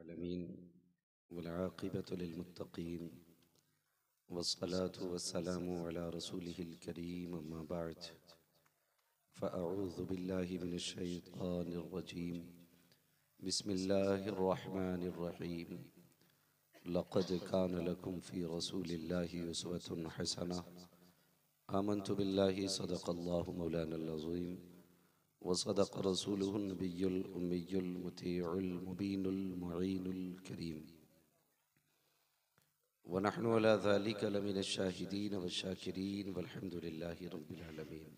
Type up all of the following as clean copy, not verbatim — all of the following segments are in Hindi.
आलमीन वल्आक़िबतु लिल्मुत्तक़ीन वस्सलातु वस्सलामु अला रसूलिहिल करीम अम्मा बअद फ़अऊज़ु बिल्लाहि मिनश शैतानिर रजीम बिस्मिल्लाहिर रहमानिर रहीम लक़द कान लकुम फ़ी रसूलिल्लाहि उस्वतुन हसनह आमन्तु बिल्लाहि सदक़ल्लाहु मौलानल अज़ीम वसदक़ रसूलुहुन नबियुल उम्मियुल मुतीउल मुबीनुल मुईनुल करीम वनहनु अला ज़ालिका लमिनश शाहिदीन वश्शाकिरीन वल्हम्दुलिल्लाहि रब्बिल आलमीन।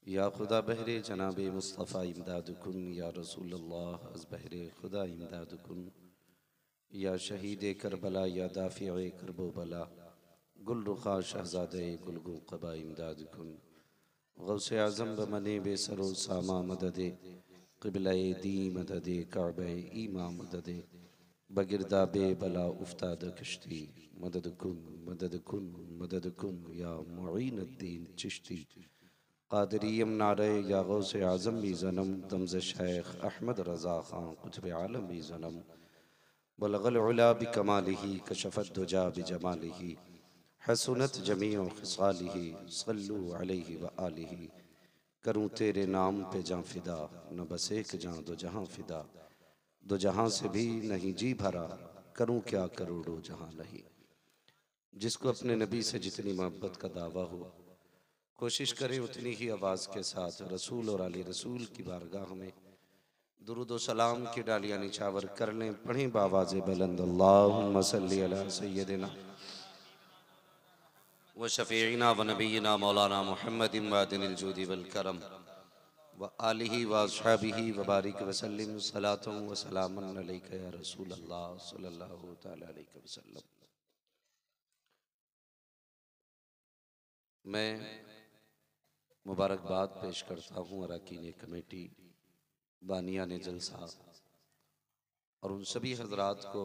या खुदा बहरे जनाबे मुस्तफ़ा इमदादुकुन या रसूलल्लाह अज़ बहरे खुदा इमदादुकुन या शहीद करबला या दाफ़िए करबो बला गुल रुखा शहज़ादे गुलगुल क़बा इमदादुकुन गौसे आज़म बमने बेसरो सामा मददे क़िबला-ए दी मददे काबे ईमा मददे बगिरदा बे बला उफ्ताद कश्ती मदद कुन मदद कुन मदद कुन या मुईनुद्दीन चिश्ती क़ादिरीयम नारे या गौसे आज़म भी ज़नम तमज़ शेख अहमद रज़ा ख़ान कुतुब आलम भी ज़नम बलगल उला बिकमालिही कशफ़त दुजा बिजमालिही हसनत जमीअ ख़िसालिही सल्लु अलैहि व आलिही। करूँ तेरे नाम पे जाँ फ़िदा न बस एक जाँ दो जहाँ फ़िदा दो जहाँ से भी नहीं जी भरा करूँ क्या करोड़ों जहाँ नहीं। जिसको अपने नबी से जितनी मोहब्बत का दावा हो कोशिश करें उतनी ही आवाज़ के साथ रसूल और आले रसूल की बारगाह में दुरूद व सलाम की डालियाँ निछावर कर लें। पढ़ें बावाज़ बुलंद अल्लाहुम्मा सल्ली अला सय्यदिना व शफ़ीइना व नबीना मौलाना मुहम्मदिन वादिनिल जूदी वल करम व आलिही व अस्हाबिही व बारिक वसल्लिम सलातुन व सलामुन अलैका या रसूल अल्लाह सल्लल्लाहु तआला अलैहि वसल्लम। मैं मुबारकबाद पेश करता हूँ अरकान कमेटी, बानियाने जलसा और उन सभी हजरात को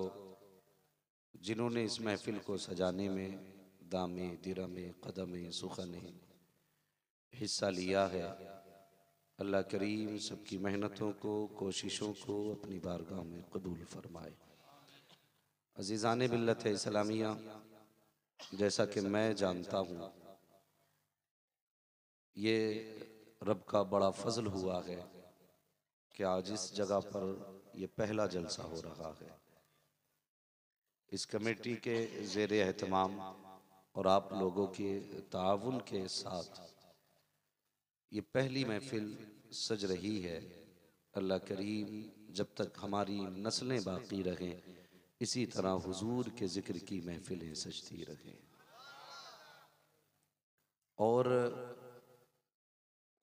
जिन्होंने इस महफिल को सजाने में दामे दिरमे कदमे सुखने हिस्सा लिया है। अल्लाह करीम सबकी मेहनतों को कोशिशों को अपनी बारगाह में कबूल फरमाए। अज़ीज़ान मिल्लत इस्लामिया, जैसा कि मैं जानता हूँ ये रब का बड़ा फजल हुआ है कि आज इस जगह पर ये पहला जलसा हो रहा है। इस कमेटी के ज़ेर एहतमाम और आप लोगों के ताउन के साथ ये पहली महफिल सज रही है। अल्लाह करीम जब तक हमारी नस्लें बाकी रहें इसी तरह हुजूर के ज़िक्र की महफिलें सजती रहें। और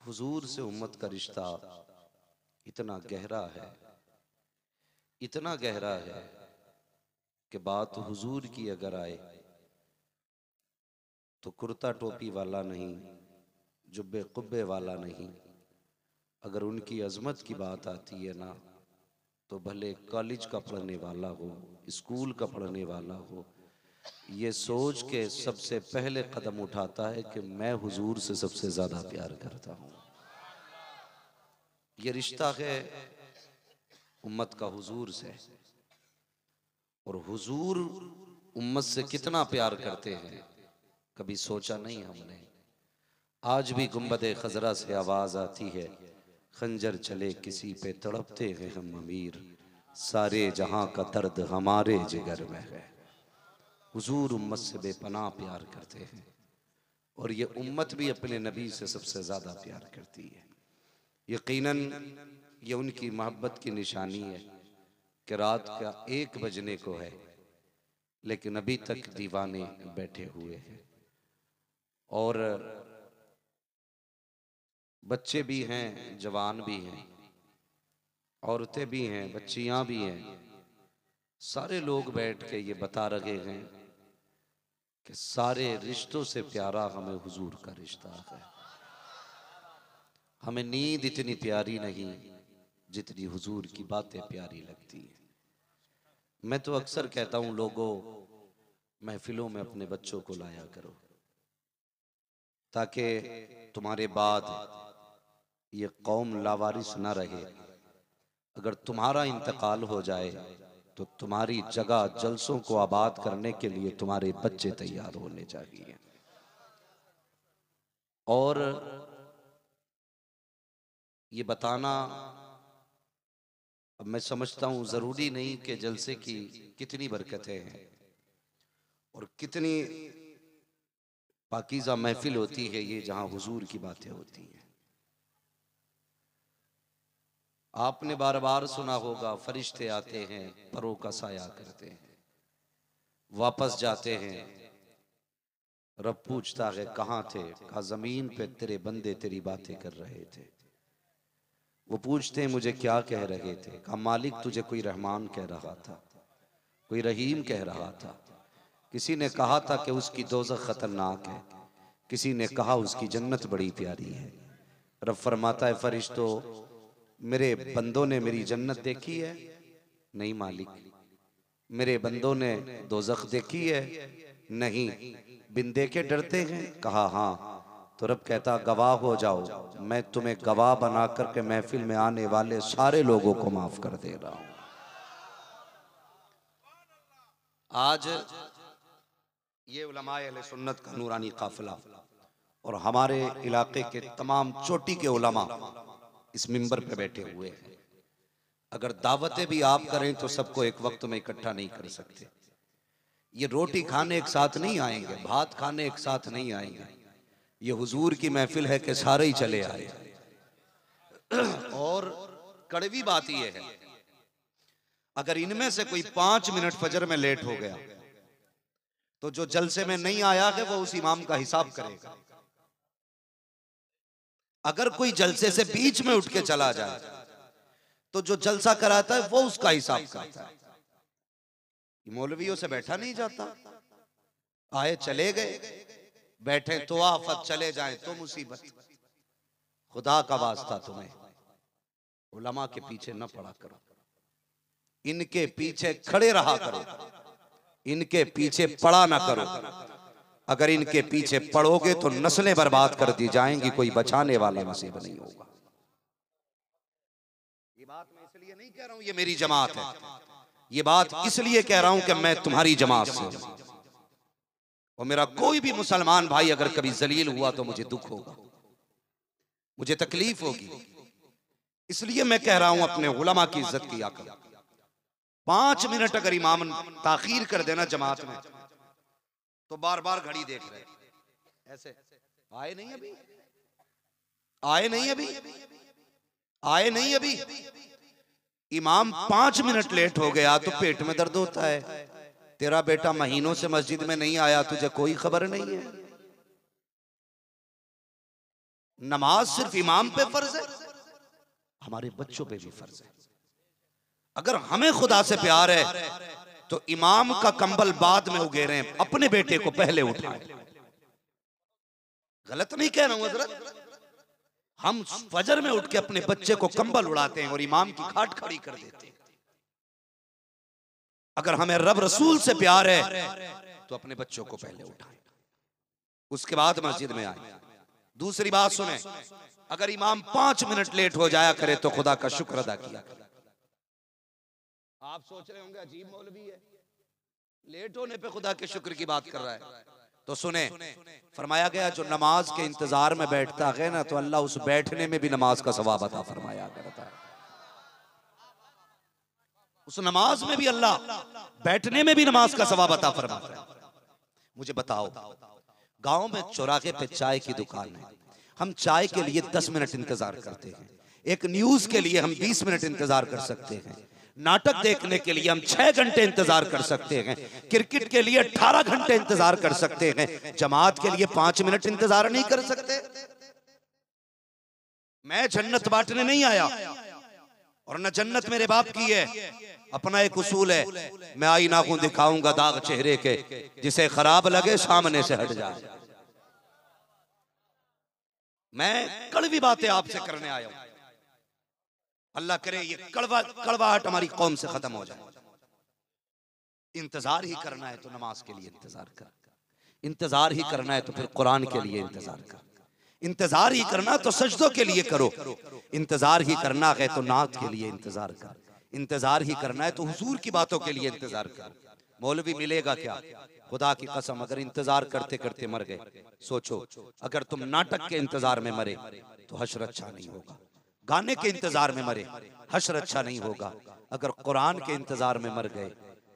हुजूर से उम्मत का रिश्ता इतना गहरा है, इतना गहरा है कि बात हुजूर की अगर आए तो कुर्ता टोपी वाला नहीं, जुब्बे कुब्बे वाला नहीं, अगर उनकी अजमत की बात आती है ना तो भले कॉलेज का पढ़ने वाला हो, स्कूल का पढ़ने वाला हो, ये सोच के सबसे पहले कदम उठाता है कि मैं हुजूर से सबसे ज़्यादा प्यार करता हूँ। ये रिश्ता है उम्मत का हुजूर से, और हुजूर उम्मत से कितना प्यार करते हैं कभी सोचा नहीं हमने। आज भी गुंबदे खजरा से आवाज आती है, खंजर चले किसी पे तड़पते हैं हम अमीर, सारे जहां का दर्द हमारे जिगर में है। हुजूर उम्मत से बेपनाह प्यार करते हैं और ये उम्मत भी अपने नबी से सबसे ज्यादा प्यार करती है। यकीनन ये उनकी मोहब्बत की निशानी है कि रात का 1 बजने को है लेकिन अभी तक दीवाने बैठे हुए हैं। और बच्चे भी हैं, जवान भी हैं, औरतें भी हैं, बच्चियां भी हैं, सारे लोग बैठ के ये बता रहे हैं कि सारे रिश्तों से प्यारा हमें हुजूर का रिश्ता है। हमें नींद इतनी प्यारी नहीं जितनी हुजूर की बातें प्यारी लगती हैं। मैं तो अक्सर कहता हूं लोगों, महफिलों में अपने बच्चों को लाया करो ताकि तुम्हारे बाद ये कौम लावारिस ना रहे। अगर तुम्हारा इंतकाल हो जाए तो तुम्हारी जगह जलसों को आबाद करने के लिए तुम्हारे बच्चे तैयार होने चाहिए। और ये बताना, अब मैं समझता हूं जरूरी नहीं कि जलसे की कितनी बरकतें हैं और कितनी पाकीज़ा महफिल होती है ये जहां हुजूर की बातें होती हैं। आपने बार बार सुना होगा, फरिश्ते आते हैं, परों का साया करते हैं, वापस जाते हैं, रब पूछता है कहाँ थे? कहा जमीन पे तेरे बंदे तेरी बातें कर रहे थे। वो पूछते हैं मुझे क्या कह रहे थे? कहा मालिक तुझे कोई रहमान कह रहा था, कोई रहीम कह रहा था। किसी ने कहा था कि उसकी दोज़ख खतरनाक है, किसी ने कहा उसकी जन्नत बड़ी प्यारी है। रब फरमाता है फरिश्तों, मेरे बंदों ने मेरी जन्नत देखी है? नहीं मालिक। मेरे बंदों ने दोज़ख देखी है? नहीं। बिन देखे डरते हैं? कहा हाँ। तो रब कहता गवाह हो जाओ, मैं तुम्हें गवाह बना करके महफिल में आने वाले सारे लोगों को माफ कर दे रहा हूं। आज ये उलमाए अहले सुन्नत का नूरानी काफिला और हमारे इलाके के तमाम चोटी के उलमा इस मिंबर पे बैठे हुए हैं। अगर दावतें भी आप करें तो सबको एक वक्त में इकट्ठा नहीं कर सकते। ये रोटी खाने एक साथ नहीं आएंगे, भात खाने एक साथ नहीं आएंगे। ये हुजूर की महफिल है कि सारे ही चले आए। और कड़वी बात यह है, अगर इनमें से कोई 5 मिनट फजर में लेट हो गया तो जो जलसे में नहीं आया है वो उस इमाम का हिसाब करेगा। अगर कोई जलसे से बीच में उठ के चला जाए तो जो जलसा कराता है वो उसका हिसाब करता है। मौलवियों से बैठा नहीं जाता, आए चले गए, बैठे तो आफत, चले जाएं तो मुसीबत। खुदा का वास्ता तुम्हें उलमा के पीछे न पड़ा करो, इनके पीछे खड़े रहा करो, इनके पीछे पड़ा ना करो। अगर इनके पीछे पड़ोगे तो नस्लें बर्बाद कर दी जाएंगी, कोई बचाने वाला नसीब नहीं होगा। ये बात मैं इसलिए नहीं कह रहा हूं ये मेरी जमात है, ये बात इसलिए कह रहा हूं कि मैं तुम्हारी जमात से हूं और मेरा कोई भी मुसलमान भाई अगर कभी जलील हुआ तो मुझे दुख होगा, मुझे तकलीफ होगी। इसलिए मैं कह रहा हूं अपने उलमा की इज्जत किया करो। 5 मिनट अगर इमाम ताखीर कर देना जमात में तो बार बार घड़ी देख रहे ऐसे, आए नहीं अभी, आए नहीं अभी, आए नहीं अभी। इमाम 5 मिनट लेट हो गया तो पेट में दर्द होता है। तेरा बेटा महीनों से मस्जिद में नहीं आया, तुझे कोई खबर नहीं है। नमाज सिर्फ इमाम पे फर्ज है, हमारे बच्चों पे भी फर्ज है। अगर हमें खुदा से प्यार है तो इमाम का कंबल बाद में उगेरें, अपने बेटे को पहले उठाएं। गलत नहीं कह रहा हूं हजरत, हम फजर में उठ के अपने बच्चे को कंबल उड़ाते हैं और इमाम की खाट खड़ी कर देते हैं। अगर हमें रब रसूल से प्यार है तो अपने बच्चों को पहले उठाएं, उसके बाद मस्जिद में आए। दूसरी बात सुने, अगर इमाम 5 मिनट लेट हो जाया करे तो खुदा का शुक्र अदा किया करे। आप सोच रहे होंगे अजीब मौलवी है, लेट होने पे खुदा के शुक्र की बात कर रहा है। तो सुने, फरमाया गया जो नमाज के इंतजार में बैठता है ना तो अल्लाह उस बैठने में भी नमाज का सवाब अता फरमाया करता है। उस नमाज में भी अल्लाह, बैठने में भी नमाज का सवाब अता फरमाता है। मुझे बताओ, गांव में चौराहे पे चाय की दुकान है, हम चाय के लिए 10 मिनट इंतजार करते हैं, एक न्यूज के लिए हम 20 मिनट इंतजार कर सकते हैं, नाटक देखने के लिए हम 6 घंटे इंतजार कर सकते हैं, क्रिकेट के लिए 18 घंटे इंतजार कर सकते हैं, जमात के लिए 5 मिनट इंतजार नहीं कर सकते। मैं जन्नत बांटने नहीं आया और न जन्नत मेरे बाप की है। अपना एक उसूल है, मैं आईना को दिखाऊंगा दाग चेहरे के, जिसे खराब लगे सामने से हट जाए। मैं कड़वी बातें आपसे करने आया हूं, अल्लाह करे ये कड़वाहट हमारी कौम से खत्म हो जाए। इंतजार ही करना है तो नमाज के लिए इंतजार कर, इंतजार ही करना है तो फिर कुरान के लिए इंतजार कर, इंतजार ही करना तो सजदों के लिए करो, इंतजार ही करना है तो नात के लिए इंतजार कर, इंतजार ही करना है तो हुजूर की बातों के लिए इंतजार कर। मौलवी मिलेगा क्या? खुदा की कसम अगर इंतजार करते करते मर गए, सोचो अगर तुम नाटक के इंतजार में मरे तो हश्र अच्छा नहीं होगा, गाने के इंतजार में मरे हश्र अच्छा नहीं होगा, अगर कुरान के इंतजार में मर गए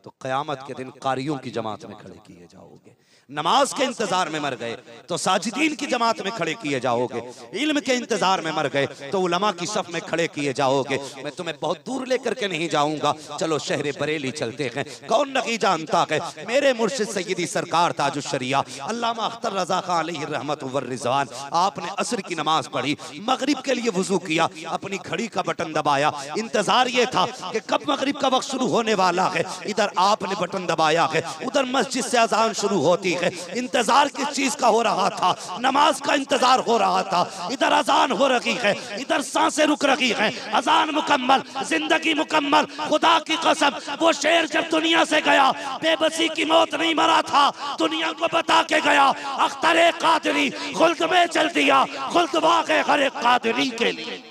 तो क़यामत के दिन कारियों की जमात में खड़े किए जाओगे, नमाज के इंतजार में मर गए तो साजिदीन की जमात में खड़े किए जाओगे, इल्म के इंतजार में मर गए तो उलमा की सफ में खड़े किए जाओगे। मैं तुम्हें बहुत दूर लेकर के नहीं जाऊंगा, चलो शहर बरेली चलते हैं। कौन नहीं जानता है मेरे मुर्शिद सैयदी सरकार ताजुश शरिया अल्लामा अख्तर रजा खान अलैहि रहमत व रिजवान, आपने असर की नमाज पढ़ी, मगरिब के लिए वुजू किया, अपनी घड़ी का बटन दबाया, इंतजार ये था कि कब मगरिब का वक्त शुरू होने वाला है, इधर आपने बटन दबाया है, उधर मस्जिद से अजान शुरू होती है। इंतजार किस चीज का हो रहा था? नमाज का इंतजार हो रहा था। इधर अजान हो रही है, इधर सांसें रुक रही हैं, अजान मुकम्मल, जिंदगी मुकम्मल। खुदा की कसम वो शेर जब दुनिया से गया बेबसी की मौत नहीं मरा था, दुनिया को बता के गया अख्तर कादरी खुल्द में चल दिया, खुल्द वाक़े हर कादरी के लिए।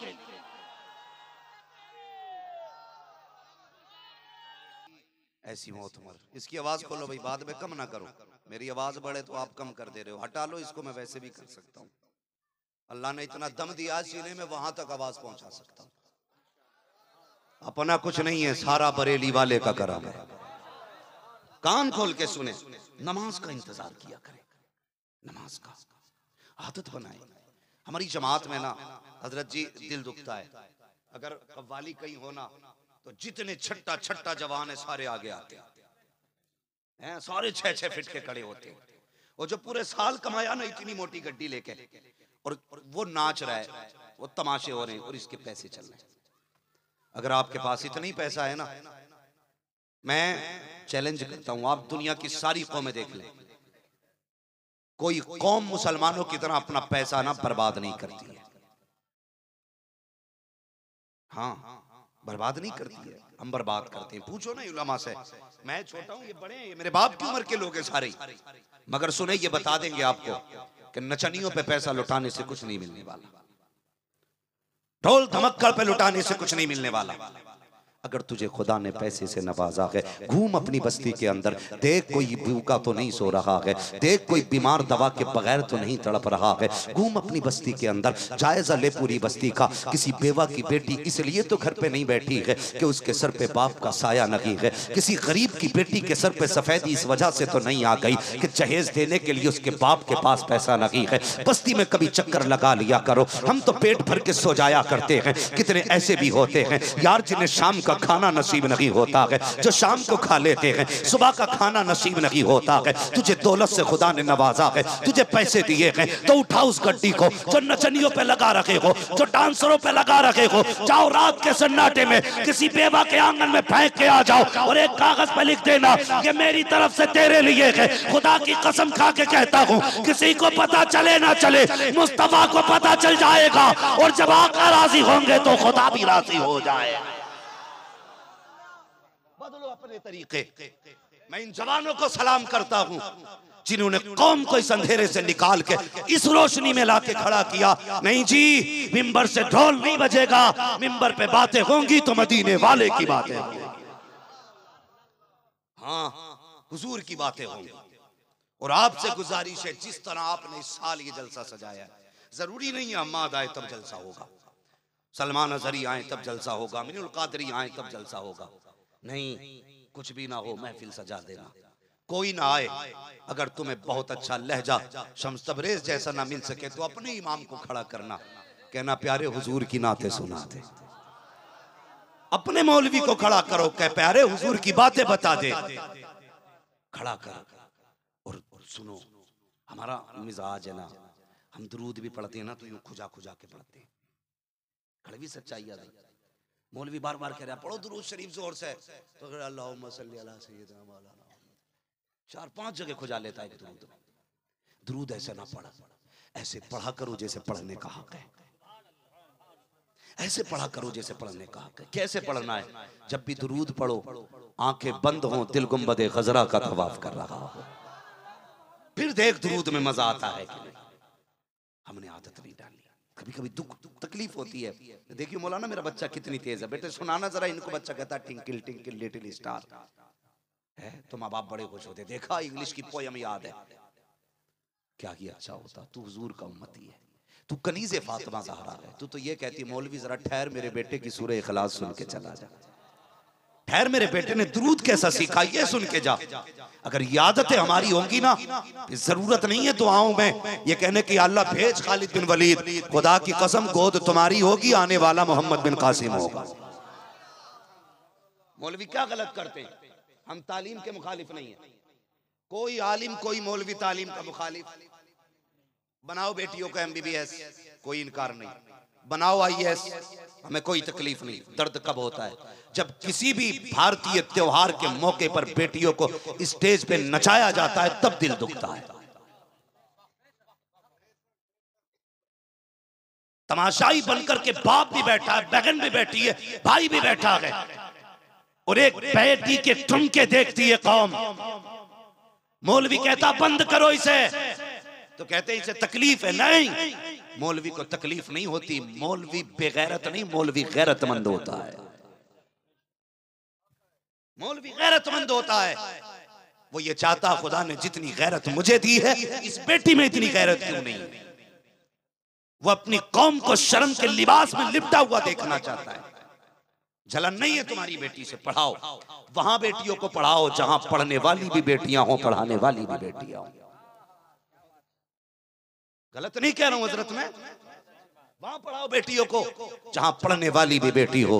ऐसी मौत मर। इसकी आवाज खोलो भाई, बाद में कम ना करो, मेरी आवाज बढ़े तो आप कम कर दे रहे हो, हटा लो इसको, मैं वैसे भी कर सकता हूँ। अल्लाह ने इतना दम दिया सीने में, वहां तक आवाज पहुंचा सकता हूँ। अपना कुछ नहीं है, सारा बरेली वाले का करम है। कान खोल के सुने, नमाज का इंतजार किया करें, नमाज का आदत बनाए। हमारी जमात में ना हजरत जी दिल दुखता है, अगर कव्वाली कहीं होना तो जितने छट्टा छट्टा जवान है सारे आगे आते हैं, सारे 6-6 फीट के खड़े होते हैं। वो जो पूरे साल कमाया ना इतनी मोटी गड्डी लेके, और वो नाच रहा है, वो तमाशे हो रहे हैं और इसके पैसे चल रहे हैं। अगर आपके पास इतना ही पैसा है ना, मैं चैलेंज करता हूं, आप दुनिया की सारी कौमें देख लें, कोई कौम मुसलमानों की तरह अपना पैसा ना बर्बाद नहीं करती है। हाँ, बर्बाद नहीं करती है, हम बर्बाद करते हैं। पूछो ना उलमा से, मैं छोटा हूं, ये बड़े हैं, ये मेरे बाप की उम्र के लोग हैं सारे, मगर सुने ये बता देंगे आपको कि नचनियों पे पैसा लुटाने से कुछ नहीं मिलने वाला, ढोल धमक्कड़ पे लुटाने से कुछ नहीं मिलने वाला। अगर तुझे खुदा ने पैसे से नवाजा है, घूम अपनी बस्ती के अंदर, देख कोई भूखा तो नहीं सो रहा है, देख कोई बीमार दवा के बगैर तो नहीं तड़प रहा है, घूम अपनी बस्ती के अंदर, जायजा ले पूरी बस्ती का। किसी बेवा की बेटी इसलिए तो घर पे नहीं बैठी है कि उसके सर पे बाप का साया नहीं है, किसी गरीब की बेटी के सर पे सफेदी इस वजह से तो नहीं आ गई कि जहेज देने के लिए उसके बाप के पास पैसा नहीं है। बस्ती में कभी चक्कर लगा लिया करो, हम तो पेट भर के सो जाया करते हैं, कितने ऐसे भी होते हैं यार जिन्हें शाम का खाना नसीब नहीं होता है, जो शाम को खा लेते हैं, सुबह का खाना नसीब नहीं होता है। तुझे दौलत से खुदा ने नवाजा है, तुझे पैसे दिए हैं, तो उठा उस गड्डी को जो नचनियों पे लगा रखे हो, जो डांसरों पे लगा रखे हो, जाओ रात के सन्नाटे में किसी बेवा के आंगन में फेंक के आ जाओ और एक कागज पे लिख देना ये मेरी तरफ से तेरे लिए है। खुदा की कसम खा के कहता हूँ, किसी को पता चले ना चले, मुस्तफा को पता चल जाएगा, और जब आका राजी होंगे तो खुदा भी राजी हो जाएगा। बदलो अपने तरीके। मैं इन जवानों को सलाम करता हूं जिन्होंने कौम को इस अंधेरे से निकाल के इस रोशनी में लाके खड़ा किया। नहीं जी, मिंबर से ढोल नहीं बजेगा, मिंबर पे बातें होंगी तो मदीने वाले की बातें होंगी, हाँ हुजूर की बातें होंगी। और आपसे गुजारिश है, जिस तरह आपने इस साल ये जलसा सजाया, जरूरी नहीं है अम्माद आए तब जलसा होगा, सलमान अजहरी आए तब जलसा होगा, मिनुल कादरी आए तब जलसा होगा, नहीं कुछ भी ना हो, महफिल सजा देना। कोई ना आए, अगर तुम्हें बहुत अच्छा लहजा शम्स तबरेज जैसा ना मिल सके तो अपने इमाम को खड़ा करना, कहना प्यारे हुजूर की नाते सुनाते। अपने मौलवी को खड़ा करो, कह प्यारे हुजूर की बातें बता दे, खड़ा कर और सुनो। हमारा मिजाज है ना, हम दुरूद भी पढ़ते हैं ना तो यूं खुजा खुजा के पढ़ते हैं, कड़वी सच्चाई है। मौलवी बार बार कह रहा है पढ़ो दुरूद शरीफ जोर से, तो अल्लाहुम्मा सल्ली अला सय्यिदिना मौलाना, 4-5 जगह खुजा लेता है दुरूद। दुरूद ऐसे ना पढ़ा, ऐसे पढ़ा करो जैसे पढ़ने का हक है, ऐसे पढ़ा करो जैसे पढ़ने का हक है। कैसे पढ़ना है? जब भी दुरूद पढ़ो आंखें बंद हो, दिल गुंबदे खजरा का तवाफ कर रहा हो, फिर देख दुरूद में मजा आता है कि नहीं। हमने आदत नहीं डाली। कभी कभी दुख तकलीफ होती है। देखिए मौलाना मेरा बच्चा कितनी तेज है, बेटे सुनाना जरा इनको। बच्चा कहता है टिंकल टिंकल लिटिल स्टार है, तो माँ बाप बड़े खुश होते, देखा इंग्लिश की पोयम याद है। क्या ही अच्छा होता, तू हुजूर का उम्मती है, तू कनीज़े फातिमा ज़हरा है। तू तो ये कहती है मौलवी जरा ठहर मेरे बेटे की सूरह इखलास सुन के चला जा, ठहर मेरे बेटे ने दुरूद कैसा सीखा ये सुन के जा। अगर ये आदतें हमारी होंगी ना, जरूरत नहीं है दुआओं में ये कहने की अल्लाह भेज खालिद बिन वलीद, खुदा की कसम गोद तुम्हारी होगी, आने वाला मोहम्मद बिन कासिम होगा। मौलवी क्या गलत करते हैं? हम तालीम के मुखालिफ नहीं है, कोई आलिम कोई मौलवी तालीम का मुखालिफ। बनाओ बेटियों को MBBS, कोई इनकार नहीं, बनाओ IAS, हमें कोई तकलीफ नहीं। दर्द कब होता है? जब किसी भी भारतीय त्योहार के मौके पर बेटियों को स्टेज पे नचाया जाता है, तब दिल दुखता है। तमाशाई बनकर के बाप भी बैठा है, बहन भी बैठी है, भाई भी बैठा है, और एक बेटी के ठुमके देखती है कौम। मौलवी कहता बंद करो इसे, तो कहते इसे तकलीफ है। नहीं, मौलवी को तकलीफ नहीं होती, मौलवी बेगैरत नहीं, मौलवी गैरतमंद होता है। मौलवी गैरतमंद होता है। वो ये चाहता खुदा ने जितनी गैरत मुझे दी है, इस बेटी में इतनी गैरत क्यों नहीं? वो अपनी कौम को शर्म के लिबास में लिपटा हुआ देखना चाहता है। जलन नहीं है तुम्हारी बेटी से, पढ़ाओ, वहां बेटियों को पढ़ाओ जहां पढ़ने वाली भी बेटियां हो, पढ़ाने वाली भी बेटियां हो। गलत नहीं कह रहा हूं हजरत मैं, वहां पढ़ाओ बेटियों को जहां पढ़ने वाली भी बेटी हो,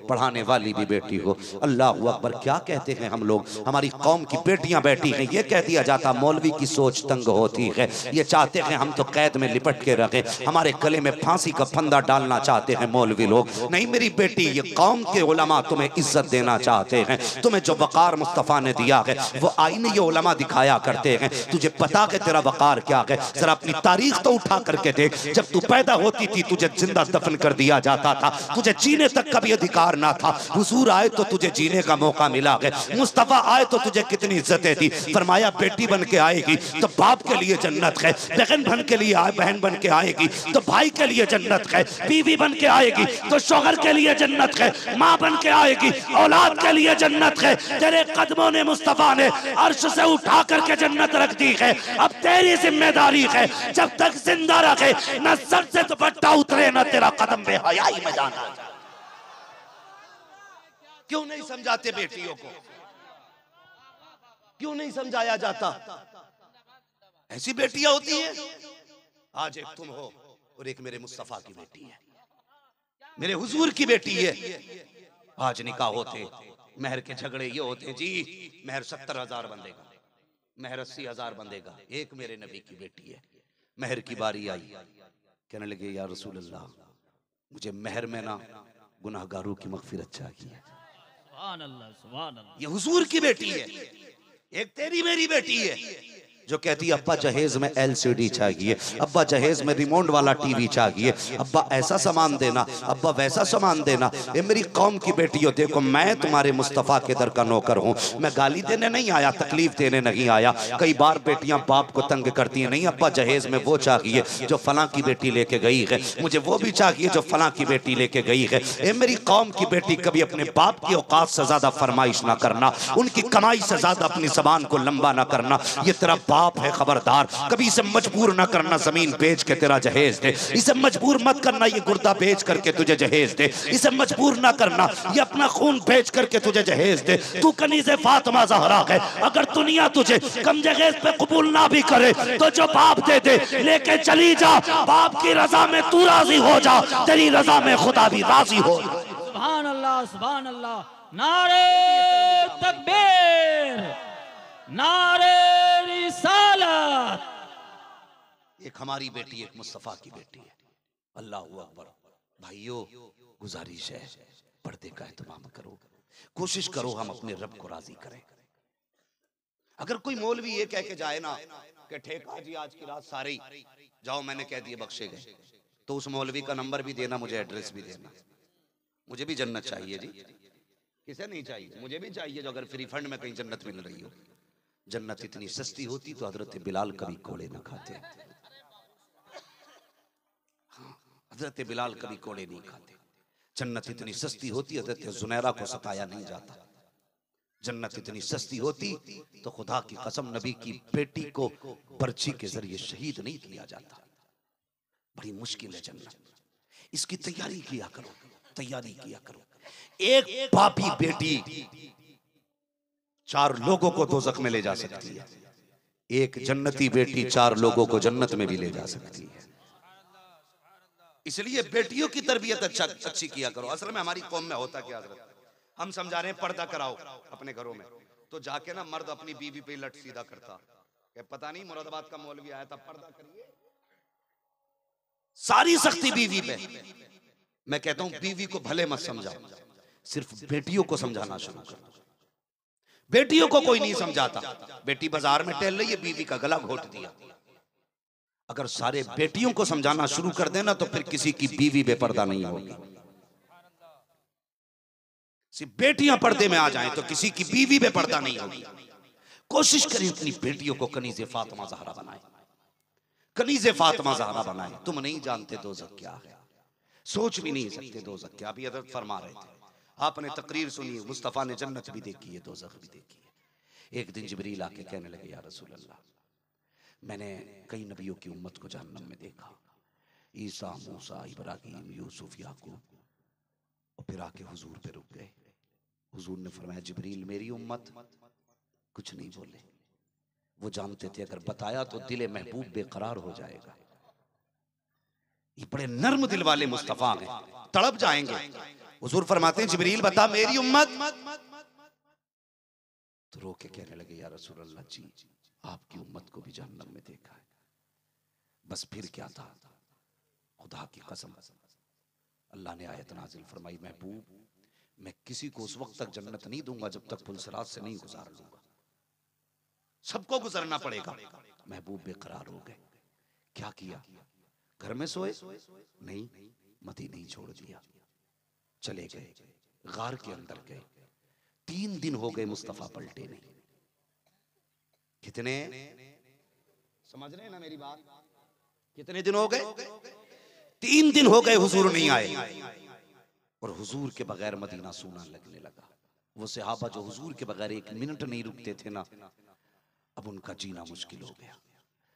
पढ़ाने वाली भी बेटी हो। अल्लाह अकबर। क्या कहते हैं हम लोग, हमारी कौम की बेटियां बैठी हैं, ये कह दिया जाता मौलवी की सोच तंग होती है, ये चाहते हैं हम तो कैद में लिपट के रखें, हमारे गले में फांसी का फंदा डालना चाहते हैं मौलवी लोग। नहीं मेरी बेटी, ये कौम के उलमा तुम्हें इज्जत देना चाहते हैं, तुम्हें जो वकार मुस्तफ़ा ने दिया है वो आईने ये उलमा दिखाया करते हैं। तुझे पता है तेरा वकार क्या है? जरा अपनी तारीख तो उठा करके देख, जब तू पैदा होती थी तुझे जिंदा दफन कर दिया जाता था, तुझे जीने तक का भी अधिकार ना था। हुजूर आए तो तुझे जीने का मौका मिला है, मुस्तफा आए तो तुझे कितनी इज्जतें दी। फरमाया बेटी बन के आएगी तो बाप के लिए जन्नत है, बहन बन के लिए बहन बन के आएगी तो भाई के लिए जन्नत है, बीवी बन के आएगी तो शौहर के लिए जन्नत है, माँ बन के आएगी औलाद के लिए जन्नत है। तेरे कदमों ने मुस्तफा ने अर्श से उठा करके जन्नत रख दी है। अब तेरी जिम्मेदारी है जब तक जिंदा रखे न सर से दुपट्टा उतरे न तेरा कदम बेहयाई में जाना। क्यों नहीं समझाते बेटियों को? क्यों नहीं समझाया जाता? ऐसी बेटियां होती हैं। आज एक तुम हो और एक मेरे मुस्तफा की बेटी है, मेरे हुजूर की बेटी है। आज निकाह होते, महर के झगड़े ये होते, जी महर 70,000 बंदेगा, महर 80,000 बंदेगा। एक मेरे नबी की बेटी है, महर की बारी आई, कहने लगे या रसूल अल्लाह मुझे महर में ना गुनाहगारों की मगफिरत चाहिए। सुभान अल्लाह, सुभान अल्लाह। ये हुजूर की बेटी है, एक तेरी मेरी बेटी है जो कहती है अब्बा जहेज में LCD चाहिए, अब्बा जहेज में रिमोट वाला टीवी चाहिए, अब्बा ऐसा सामान देना, अब्बा वैसा सामान देना। ये मेरी कौम की बेटियों, देखो मैं तुम्हारे मुस्तफ़ा के दर का नौकर हूँ, मैं गाली देने नहीं आया, तकलीफ देने नहीं आया। कई बार बेटियां बाप को तंग करती हैं, नहीं अब्बा जहेज में वो चाहिए जो फलां की बेटी लेके गई है, मुझे वो भी चाहिए जो फलां की बेटी लेके गई है। ये मेरी कौम की बेटी, कभी अपने बाप की औकात से ज्यादा फरमाइश ना करना, उनकी कमाई से ज्यादा अपनी जबान को लंबा ना करना। ये तेरा बाप है, खबरदार कभी इसे मजबूर ना करना जमीन बेच के तेरा जहेज दे, इसे मजबूर मत करना ये गुर्दा बेच करके तुझे जहेज दे, इसे मजबूर ना करना ये अपना खून बेच करके तुझे जहेज दे। तू कनीज़े फातिमा ज़हरा है, अगर दुनिया तुझे कम जहेज पे कबूल ना भी करे तो जो बाप दे दे लेके चली जा, बाप की रजा में तू राजी हो जा, तेरी रजा में खुदा भी राजी हो। सुभान अल्लाह, सुभान अल्लाह। नारे तकबीर, नारे रिसालत। एक हमारी बेटी, एक मुस्तफा की बेटी है। अल्लाह अकबर। भाइयों गुजारिश है पर्दे का एहतमाम करो, कोशिश करो हम अपने रब को राजी करें। अगर कोई मौलवी ये कह के जाए ना कि ठेका जी आज की रात सारे ही जाओ मैंने कह दिए बख्शे गए, तो उस मौलवी का नंबर भी देना, मुझे एड्रेस भी देना। मुझे भी जन्नत चाहिए जी, किसे नहीं चाहिए, मुझे भी चाहिए। जो अगर फ्री फंड में कहीं जन्नत मिल रही हो, जन्नत इतनी सस्ती होती तो हजरत बिलाल कभी घोड़े न खाते। हजरत बिलाल कभी कोड़े नहीं खाते। जन्नत इतनी सस्ती होती, हजरत जुनैरा को सताया नहीं जाता। जन्नत इतनी सस्ती होती तो खुदा की कसम नबी की बेटी को बर्छी के जरिए शहीद नहीं किया जाता। बड़ी मुश्किल है जन्नत, इसकी तैयारी किया करो, तैयारी किया करो। एक पापी बेटी 4 लोगों को दोज़ख में ले जा सकती है, एक जन्नती बेटी 4 लोगों को जन्नत में भी ले जा सकती है। इसलिए बेटियों की तरबियत अच्छी किया करो। असल में हमारी कौम में होता क्या हज़रत, हम समझा रहे हैं पर्दा कराओ अपने घरों में, तो जाके ना मर्द अपनी बीवी पे लट सीधा करता कि पता नहीं मुरादाबाद का मौलवी आया था, पर्दा करिए, सारी सख्ती बीवी पे। मैं कहता हूं बीवी को भले मत समझाओ, सिर्फ बेटियों को समझाना शुरू करो। बेटियों को कोई नहीं समझाता। बेटी बाजार में टहल रही है, बीवी का गला घोट दिया। अगर सारे बेटियों को समझाना शुरू कर देना तो फिर किसी की बीवी बेपर्दा नहीं होगी। सिर्फ बेटियां पर्दे में आ जाएं तो किसी की बीवी बेपर्दा नहीं होगी। कोशिश करें अपनी बेटियों को कनीज़े फातिमा ज़हरा बनाए, कनीज़े फातिमा ज़हरा बनाए। तुम नहीं जानते दोज़ख क्या है, सोच भी नहीं सकते दोज़ख क्या। अभी हज़रत फरमा रहे थे, आपने तकरीर सुनी, मुस्तफ़ा ने जन्नत भी देखी है, दोज़ख भी देखी है। एक दिन जिब्रील आके कहने लगे, या रसूल अल्लाह, मैंने कई नबियों की उम्मत को जहन्नम में देखा, ईसा, मूसा, इब्राहीम, यूसुफ, याकूब, और फिर आके हुजूर पे रुक गए। हुजूर ने फरमाया, जिब्रील मेरी उम्मत कुछ नहीं बोले, वो जानते थे अगर बताया तो दिल महबूब बेकरार हो जाएगा। ये बड़े नर्म दिल वाले मुस्तफा हैं, तड़प जाएंगे। हुजूर फरमाते हैं, जिब्रील बता मेरी उम्मत, तो रो के कहने लगे, या रसूल अल्लाह जी आपकी उम्मत को भी जहन्नम में देखा है। बस फिर क्या था, खुदा की कसम अल्लाह ने आयत नाजिल फरमाई, महबूब मैं किसी को उस वक्त तक जन्नत नहीं दूंगा जब तक पुलसरात से नहीं गुजार लूंगा, सबको गुजरना पड़ेगा। महबूब बेकरार हो गए। क्या किया, घर में सोए नहीं, मदीना ही छोड़ दिया, चले गए, गार के अंदर गए। 3 दिन हो गए मुस्तफा पलटे नहीं। कितने, समझ रहे हैं ना मेरी बात, कितने दिन हो गए? 3 दिन हो गए हुजूर नहीं आए, और हुजूर के बगैर मदीना सूना लगने लगा। वो सहाबा जो हुजूर के बगैर 1 मिनट नहीं रुकते थे ना, अब उनका जीना मुश्किल हो गया।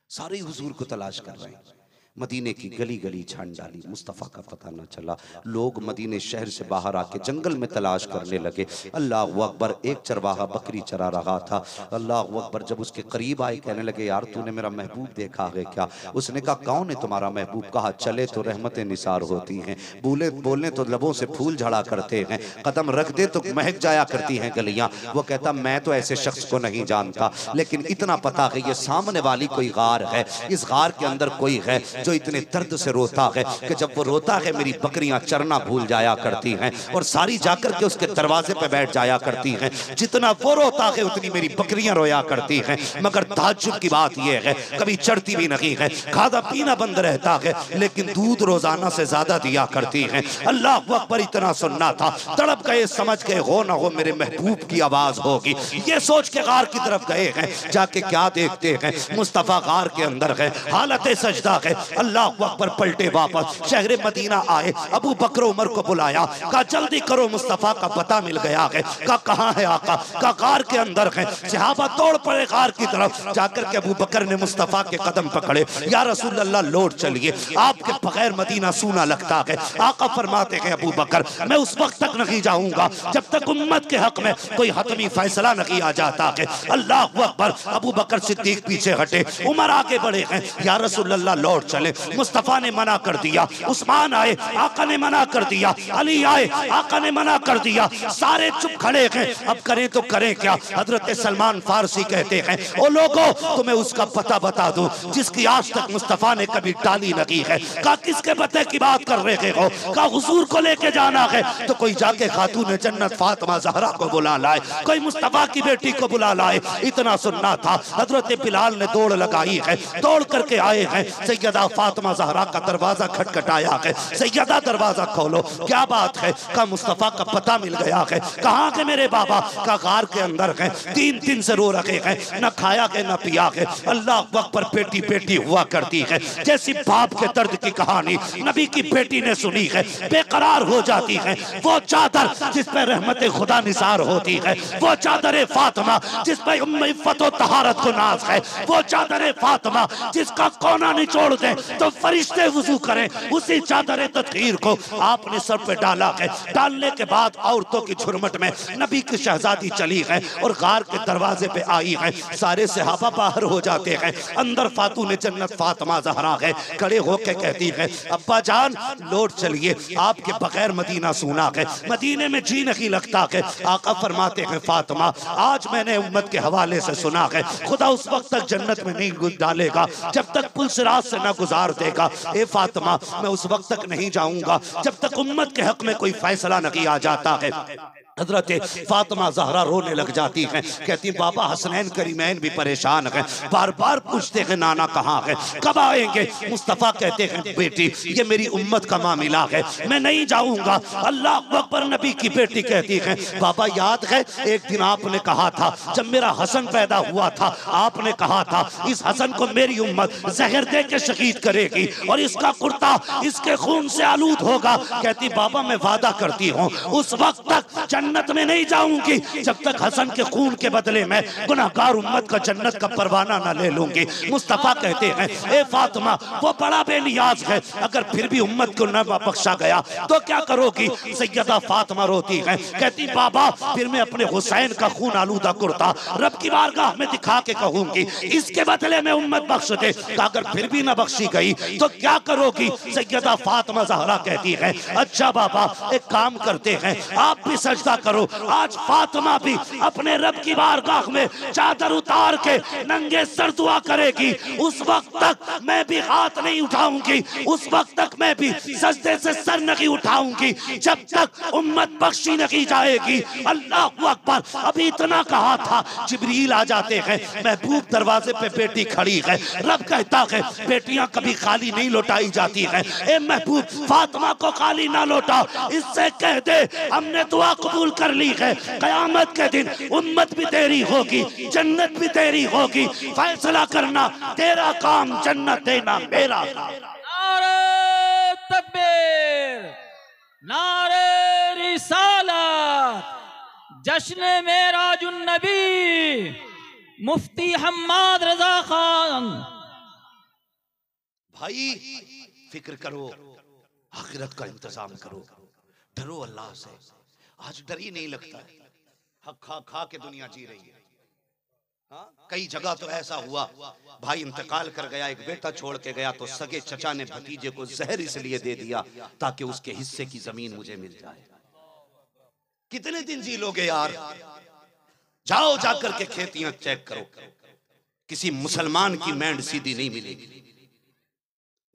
सारे हुजूर को तलाश कर रहे हैं, मदीने की गली गली छान डाली, मुस्तफ़ा का पता न चला। लोग मदीने शहर से बाहर आके जंगल में तलाश करने लगे। अल्लाह अकबर, एक चरवाहा बकरी चरा रहा था। अल्लाह अकबर, जब उसके करीब आए कहने लगे, यार तूने मेरा महबूब देखा है क्या? उसने कहा, कौन है तुम्हारा महबूब? कहा, चले तो रहमतें निसार होती हैं, बोले तो लबों से फूल झड़ा करते हैं, कदम रख दे तो महक जाया करती हैं गलियां। वो कहता, मैं तो ऐसे शख्स को नहीं जानता, लेकिन इतना पता है ये सामने वाली कोई गार है, इस गार के अंदर कोई है जो इतने दर्द से रोता है कि जब वो रोता है मेरी बकरियां चरना भूल जाया करती हैं और सारी जाकर के उसके दरवाजे पे बैठ जाया करती हैं। जितना वो रोता है उतनी मेरी बकरियां रोया करती हैं। मगर ताज्जुब की बात यह है, कभी चढ़ती भी नहीं है, खाना पीना बंद रहता है, लेकिन दूध रोजाना से ज्यादा दिया करती हैं। अल्लाह अकबर, इतना सुनना था, तड़प गए, समझ गए हो ना हो मेरे महबूब की आवाज होगी। ये सोच के गार की तरफ गए हैं, जाके क्या देखते हैं, मुस्तफा गार के अंदर है, हालत सजदा है। अल्लाह अकबर, पलटे वापस शहर मदीना आए, अबू बकर उमर को बुलाया, कहा जल्दी करो मुस्तफा का पता मिल गया है। कहा कहां है आका? कहा गार के अंदर है। सहाबा दौड़ पड़े गार की तरफ, जाकर के अबू बकर ने मुस्तफा के कदम पकड़े, या रसूल अल्लाह लौट चलिए, आपके बगैर मदीना सूना लगता है। आका फरमाते हैं, अबू बकर मैं उस वक्त तक नहीं जाऊंगा जब तक उम्मत के हक में कोई हतमी फैसला नहीं आ जाता है। अल्लाह अकबर, अबू बकर सिद्दीक पीछे हटे, उमर आगे बढ़े हैं, या रसूल अल्लाह लौट चले। मुस्तफा ने मना कर दिया, उस्मान आए, आका ने मना कर दिया, अली आए, आका ने मना कर दिया, सारे चुप खड़े हैं। अब करें तो करें क्या? हजरत सलमान फारसी कहते हैं, ओ लोगों तुम्हें उसका पता बता दूं जिसकी आज तक मुस्तफा ने कभी टाली नहीं है। कहा किसके पते की बात कर रहे हो? कहा हुजूर को लेके जाना है तो कोई जाके खातून जन्नत फातिमा ज़हरा को बुला लाए, कोई मुस्तफा की बेटी को बुला लाए। इतना सुनना था, हजरत बिलाल ने दौड़ लगाई है, दौड़ करके आए हैं, सैयदा फातिमा ज़हरा का दरवाजा खटखटाया है, सैयदा दरवाजा खोलो, क्या बात है? का मुस्तफ़ा का पता मिल गया है। कहाँ के मेरे बाबा? का गार के अंदर है, 3 दिन से रो रखे हैं, न खाया है न पिया है। अल्लाह अकबर, बेटी बेटी हुआ करती है, जैसी बाप के दर्द की कहानी नबी की बेटी ने सुनी है, बेकरार हो जाती है। वो चादर जिस पर रहमत खुदा निसार होती है, वो चादर फातिमा जिस पर उम्मे इफ़्फ़त व तहारत को नाज है, वो चादर फातिमा जिसका कोना निचोड़ दे तो फरिश्ते वुज़ू करें, उसी चादर तत्हीर को आपने सर पे डाला है। डालने के बाद औरतों की झुरमट में नबी की शहजादी चली है और गार के दरवाजे पे आई है। सारे सहाबा बाहर हो जाते हैं, अंदर फातून जन्नत फातिमा ज़हरा है, खड़े होकर कहती है, अब्बा जान लौट चलिए, आपके बगैर मदीना सूना है, मदीने में जी नहीं लगता है। आका फरमाते हैं, फातिमा आज मैंने उम्मत के हवाले से सुना है, खुदा उस वक्त तक जन्नत में नहीं डालेगा जब तक पुल सिरात से न गुजार देगा। ए फातिमा, मैं उस वक्त तक नहीं जाऊंगा जब तक उम्मत के हक में कोई फैसला नहीं आ जाता है। हजरत फातिमा ज़हरा रोने लग जाती हैं, कहती बाबा हसनैन करीमैन भी परेशान हैं, बार बार पूछते हैं नाना कहाँ है, कब आएंगे? मुस्तफ़ा कहते हैं, बेटी ये मेरी उम्मत का मामला है, मैं नहीं जाऊंगा। अल्लाह अकबर। नबी की बेटी कहती है, बाबा याद है एक दिन आपने कहा था जब मेरा हसन पैदा हुआ था, आपने कहा था इस हसन को मेरी उम्मत जहर दे के शहीद करेगी और इसका कुर्ता इसके खून से आलूद होगा। कहती बाबा मैं वादा करती हूँ उस वक्त तक जन्नत में नहीं जाऊंगी जब तक हसन के खून के बदले में गुनाहगार उम्मत का जन्नत का परवाना न ले लूंगी। मुस्तफा कहते हैं, ए फातिमा वो बड़ा बेनियाज है, अगर फिर भी उम्मत को न बख्शा गया तो क्या करोगी? सैयदा फातिमा रोती है, कहती बाबा फिर मैं अपने हुसैन का खून आलूदा कुर्ता रब की बारगाह में दिखा के कहूंगी इसके बदले में उम्मत बख्श दे। अगर फिर भी न बख्शी गई तो क्या करोगी? सैयदा फातिमा ज़हरा कहती है, अच्छा बाबा एक काम करते हैं, आप भी सजदा करो। आज फातिमा भी अपने रब की बारगाह में चादर उतार के नंगे सर दुआ करेगी। उस वक्त तक मैं भी हाथ नहीं उठाऊंगी, उस वक्त तक मैं भी सजदे से सर नहीं उठाऊंगी जब तक उम्मत बख्शी नहीं जाएगी। अल्लाह अकबर। अभी इतना कहा था, जिब्रील आ जाते हैं, महबूब दरवाजे पे बेटी खड़ी है, रब कहता है बेटियां कभी खाली नहीं लौटाई जाती है, ए महबूब फातिमा को खाली ना लौटा, इससे कह दे हमने दुआ कबूल कर ली है, कयामत के दिन उम्मत भी तेरी होगी, जन्नत भी तेरी होगी, फैसला करना तेरा काम, जन्नत देना मेरा काम। नारे तकबीर, नारे रिसालत, जश्न मेराजुन नबी, मुफ्ती हम्माद रजा खान। भाई फिक्र करो, आखिरत का इंतजाम करो, डरो अल्लाह से। आज डर ही नहीं लगता है, हक खा खा के दुनिया जी रही है। हाँ? कई जगह तो ऐसा हुआ, भाई इंतकाल कर गया, एक बेटा छोड़ के गया तो सगे चचा ने भतीजे को जहर इसलिए दे दिया ताकि उसके हिस्से की जमीन मुझे मिल जाए। कितने दिन जी लोगे यार? जाओ जाकर के खेतियां चेक करो, किसी मुसलमान की मैंड सीधी नहीं मिलेगी,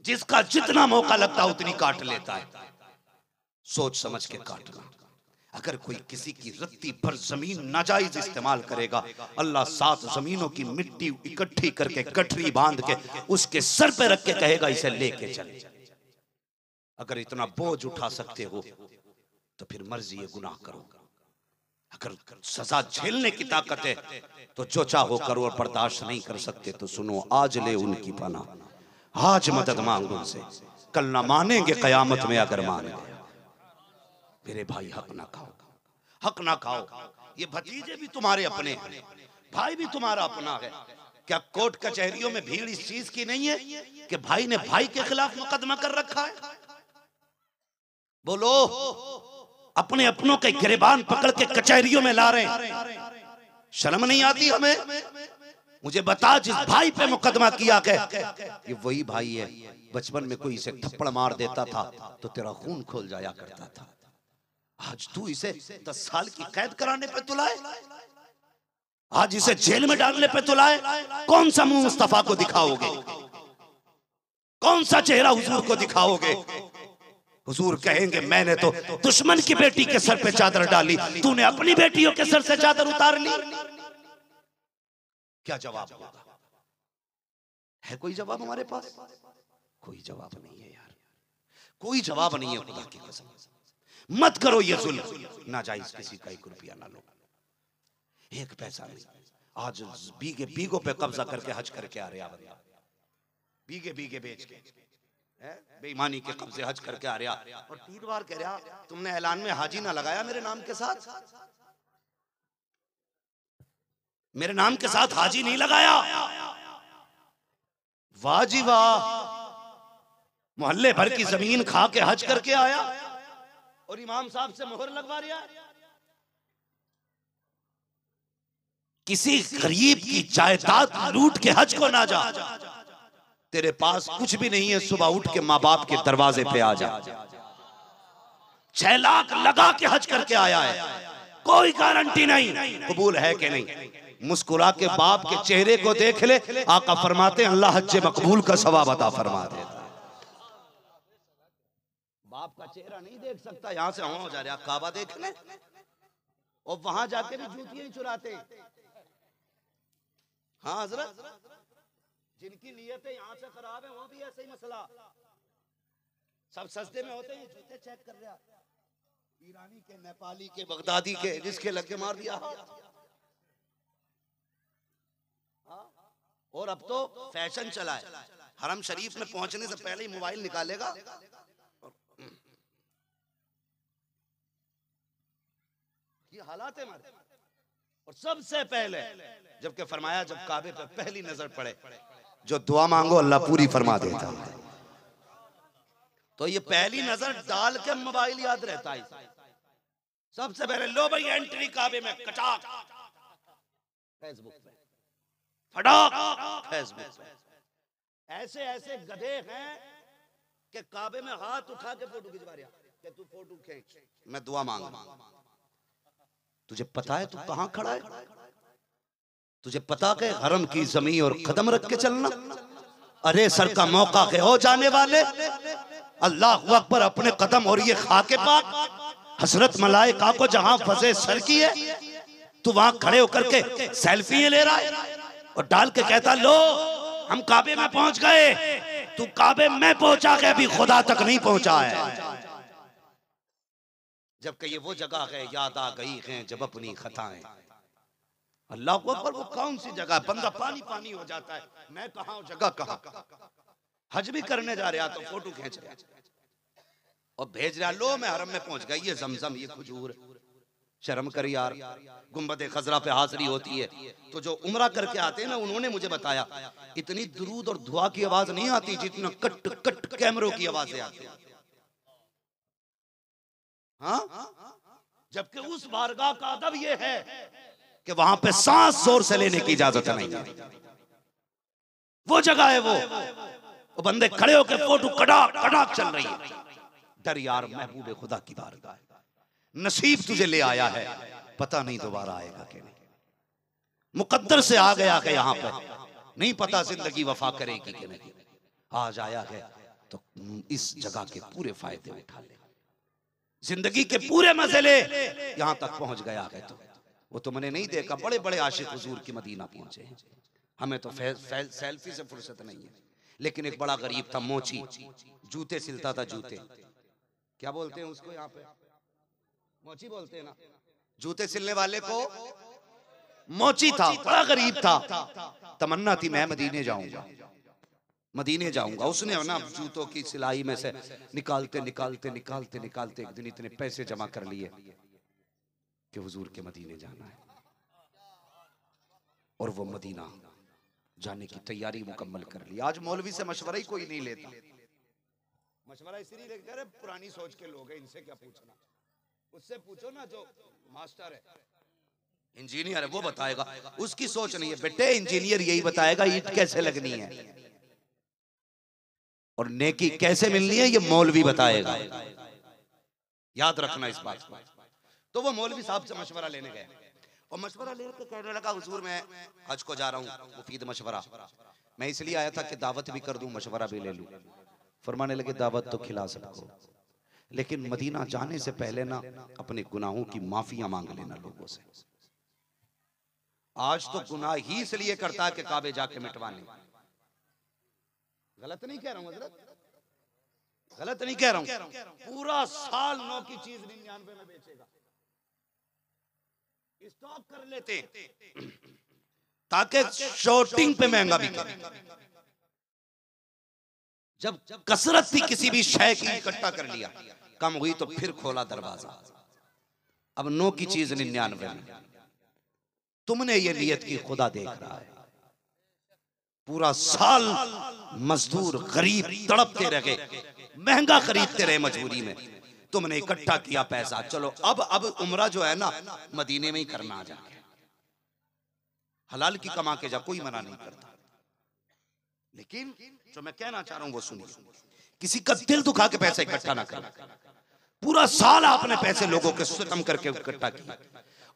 जिसका जितना मौका लगता उतनी काट लेता है। सोच समझ के काटना। अगर कोई किसी की रत्ती भर जमीन नाजायज इस्तेमाल करेगा, अल्लाह 7 जमीनों की मिट्टी इकट्ठी करके गठरी बांध के उसके सर पे रख के कहेगा इसे लेके चल। अगर इतना बोझ उठा सकते हो तो फिर मर्जी है गुनाह करो। अगर सजा झेलने की ताकत है तो जो चाहो करो, और बर्दाश्त नहीं कर सकते तो सुनो, आज ले उनकी पनाह, आज मदद मांगो उनसे, कल ना मानेंगे कयामत में अगर मान गए। मेरे भाई हक ना खाओ, हक ना खाओ। ये भतीजे भी तुम्हारे अपने हैं, भाई भी तुम्हारा अपना है। क्या कोर्ट कचहरियों में भीड़ इस चीज की नहीं है कि भाई ने भाई के खिलाफ मुकदमा कर रखा है? बोलो, अपने अपनों के गिरबान पकड़ के कचहरियों में ला रहे हैं, शर्म नहीं आती हमें? मुझे बता, जिस भाई पे मुकदमा किया गया ये वही भाई है बचपन में कोई इसे थप्पड़ मार देता था तो तेरा खून खोल जाया करता था। आज तू इसे 10 साल की कैद कराने पे तुलाए, आज इसे जेल में डालने पे तुलाए। कौन सा मुंह मुस्तफा को दिखाओगे? कौन सा चेहरा हुजूर को दिखाओगे? हुजूर कहेंगे मैंने तो दुश्मन की बेटी के सर पे चादर डाली, तूने अपनी बेटियों के सर से चादर उतार ली। क्या जवाब होगा? है कोई जवाब हमारे पास? कोई जवाब नहीं है यार, कोई जवाब नहीं है। खुदा की कसम मत करो ये जुल्म, नाजायज किसी का 1 रुपया ना लो, 1 पैसा नहीं। आज बीघे बीघों पे कब्जा करके हज करके आ रहा बंदा, बीघे बीघे बेच के बेईमानी के कब्जे हज करके आ रहा, और 3 बार कह रहा तुमने ऐलान में हाजी ना लगाया मेरे नाम के साथ, मेरे नाम के साथ हाजी नहीं लगाया। वाह जी वाह, मोहल्ले भर की जमीन खा के हज करके आया और इमाम साहब से मोहर लगवा रहा। किसी गरीब की जायदाद लूट के हज को ना जा, तेरे पास कुछ भी नहीं है, सुबह उठ के माँ बाप के दरवाजे पे आ जा। 6 लाख लगा के हज करके आया है, कोई गारंटी नहीं कबूल है कि नहीं। मुस्कुरा के बाप के चेहरे को देख ले, आका फरमाते हैं अल्लाह हज मकबूल का सवाब अता फरमा देता। बाप का चेहरा नहीं देख सकता, यहां से वहां हो जा रहा, काबा देख ले, और वहां जाके भी जूतियां चुराते। हाँ हजरत, जिनकी नीयतें यहां से खराब है वो भी ऐसे ही मसला, सब सस्ते में होते हैं, जूते चेक कर रहा, ईरानी के, नेपाली के, बगदादी के, जिसके लग के मार दिया। और अब तो फैशन चला है, हरम शरीफ में पहुंचने से पहले ही मोबाइल निकालेगा। ये हालात है हमारे। और सबसे पहले जबकि फरमाया जब काबे पे पहली नजर पड़े, जो दुआ मांगो अल्लाह पूरी फरमा देता है। तो ये पहली नजर डाल के मोबाइल याद रहता है। सबसे पहले लो भाई एंट्री काबे में, कटाक फेसबुक पे, फटाक फेसबुक पे। ऐसे ऐसे गधे हैं कि काबे में हाथ उठा के फोटो खिंचवा रहा कि तू फोटो खींच, मैं दुआ मांग। तुझे पता है तू कहां खड़ा है? तुझे पता है हरम की जमीन और कदम रख के चलना? अरे सर का मौका के हो जाने वाले, अल्लाह अकबर, अपने कदम और ये खाके पाक हसरत मलाइका को जहां फंसे सर की है, तू वहां खड़े होकर के सेल्फी ले रहा है और डाल के कहता लो हम काबे में पहुंच गए। तू काबे में पहुंचा के अभी खुदा तक नहीं पहुंचा है। जबकि ये वो जगह है, याद आ गई है जब अपनी खताएं। अल्लाह को अकबर, वो कौन सी जगह, बंदा पानी पानी हो जाता है, मैं कहां जगह कहां। हज भी करने जा रहा तो फोटो खींच रहा और भेज रहा, लो मैं हरम में पहुंच गया, ये जमजम, ये खजूर। शर्म कर यार, गुंबद खजरा पे हाजिरी होती है तो जो उम्रा करके आते हैं ना, उन्होंने मुझे बताया इतनी दुरूद और दुआ की आवाज नहीं आती जितना कट कट कैमरों की आवाजें आती है। हाँ, जबकि उस बारगाह का अदब ये है कि वहां पे सांस जोर से लेने की इजाजत नहीं है। वो जगह है, वो बंदे खड़े होकर फोटो कटाक कटाक चल रही है। डर यार, महबूब खुदा की बारगाह, नसीब तुझे ले आया है, पता नहीं दोबारा आएगा कि नहीं। मुकद्दर से आ गया कि यहाँ पे नहीं पता जिंदगी वफा करेगी कि नहीं। आज आया है तो इस जगह के पूरे फायदे उठा ले, जिंदगी के पूरे मजे ले। यहां तक पहुंच गया है तो वो तो मैंने नहीं देखा, बड़े बड़े आशिक हुजूर की मदीना पहुंचे हैं, हमें तो सेल्फी से फुर्सत नहीं है। लेकिन एक बड़ा गरीब था, मोची, जूते सिलता था, जूते क्या बोलते हैं उसको, यहाँ पे मोची बोलते हैं ना, जूते सिलने वाले को मोची था, बड़ा गरीब था। तमन्ना थी मैं मदीने जाऊंगा, मदीने जाऊंगा। उसने ना जूतों की सिलाई में से निकालते निकालते निकालते निकालते एक दिन इतने पैसे जमा कर लिए कि हुजूर के मदीने जाना है। और वो मदीना जाने की तैयारी मुकम्मल कर ली। आज मौलवी से मशवरा ही कोई नहीं लेता, मशवरा इसलिए लेकर अरे पुरानी सोच के लोग हैं, इनसे क्या पूछना। उससे पूछो ना जो मास्टर है, इंजीनियर है, वो बताएगा। उसकी सोच नहीं है बेटे, इंजीनियर यही बताएगा ईंट कैसे लगनी है और नेकी कैसे मिलनी है, ये मौलवी बताएगा। याद रखना इस बात को। तो वो मौलवी साहब से मशवरा लेने गए और मशवरा लेकर कहने लगा हुजूर मैं हज को जा रहा हूँ, मुफीद मशवरा। मैं इसलिए आया था कि दावत भी कर दूं, मशवरा भी ले लूं। फरमाने लगे दावत तो खिला सबको, लेकिन मदीना जाने से पहले ना अपने गुनाहों की माफिया मांग लेना लोगों से। आज तो गुनाह ही इसलिए करता है कि काबे जाके मिटवाने। गलत नहीं कह रहा हूं हजरत, गलत नहीं कह रहा हूं, पूरा साल 9 की चीज 99 में बेचेगा। स्टॉक कर लेते ताकि शॉर्टिंग पे महंगा बिके। जब कसरत थी किसी भी शय की इकट्ठा कर लिया, कम हुई तो फिर खोला दरवाजा। अब 9 की चीज 99 में। तुमने ये नियत की खुदा देख रहा है, पूरा साल मजदूर गरीब तड़पते रहे, महंगा खरीदते रहे मजबूरी में, तुमने इकट्ठा किया पैसा, चलो अब उम्रा जो है ना मदीने में ही करना जाके, हलाल की कमा के जा, कोई मना नहीं करता। लेकिन जो मैं कहना चाह रहा हूं वो सुनिए, किसी का दिल दुखा के पैसा इकट्ठा ना करें। पूरा साल आपने पैसे लोगों के सितम करके इकट्ठा किया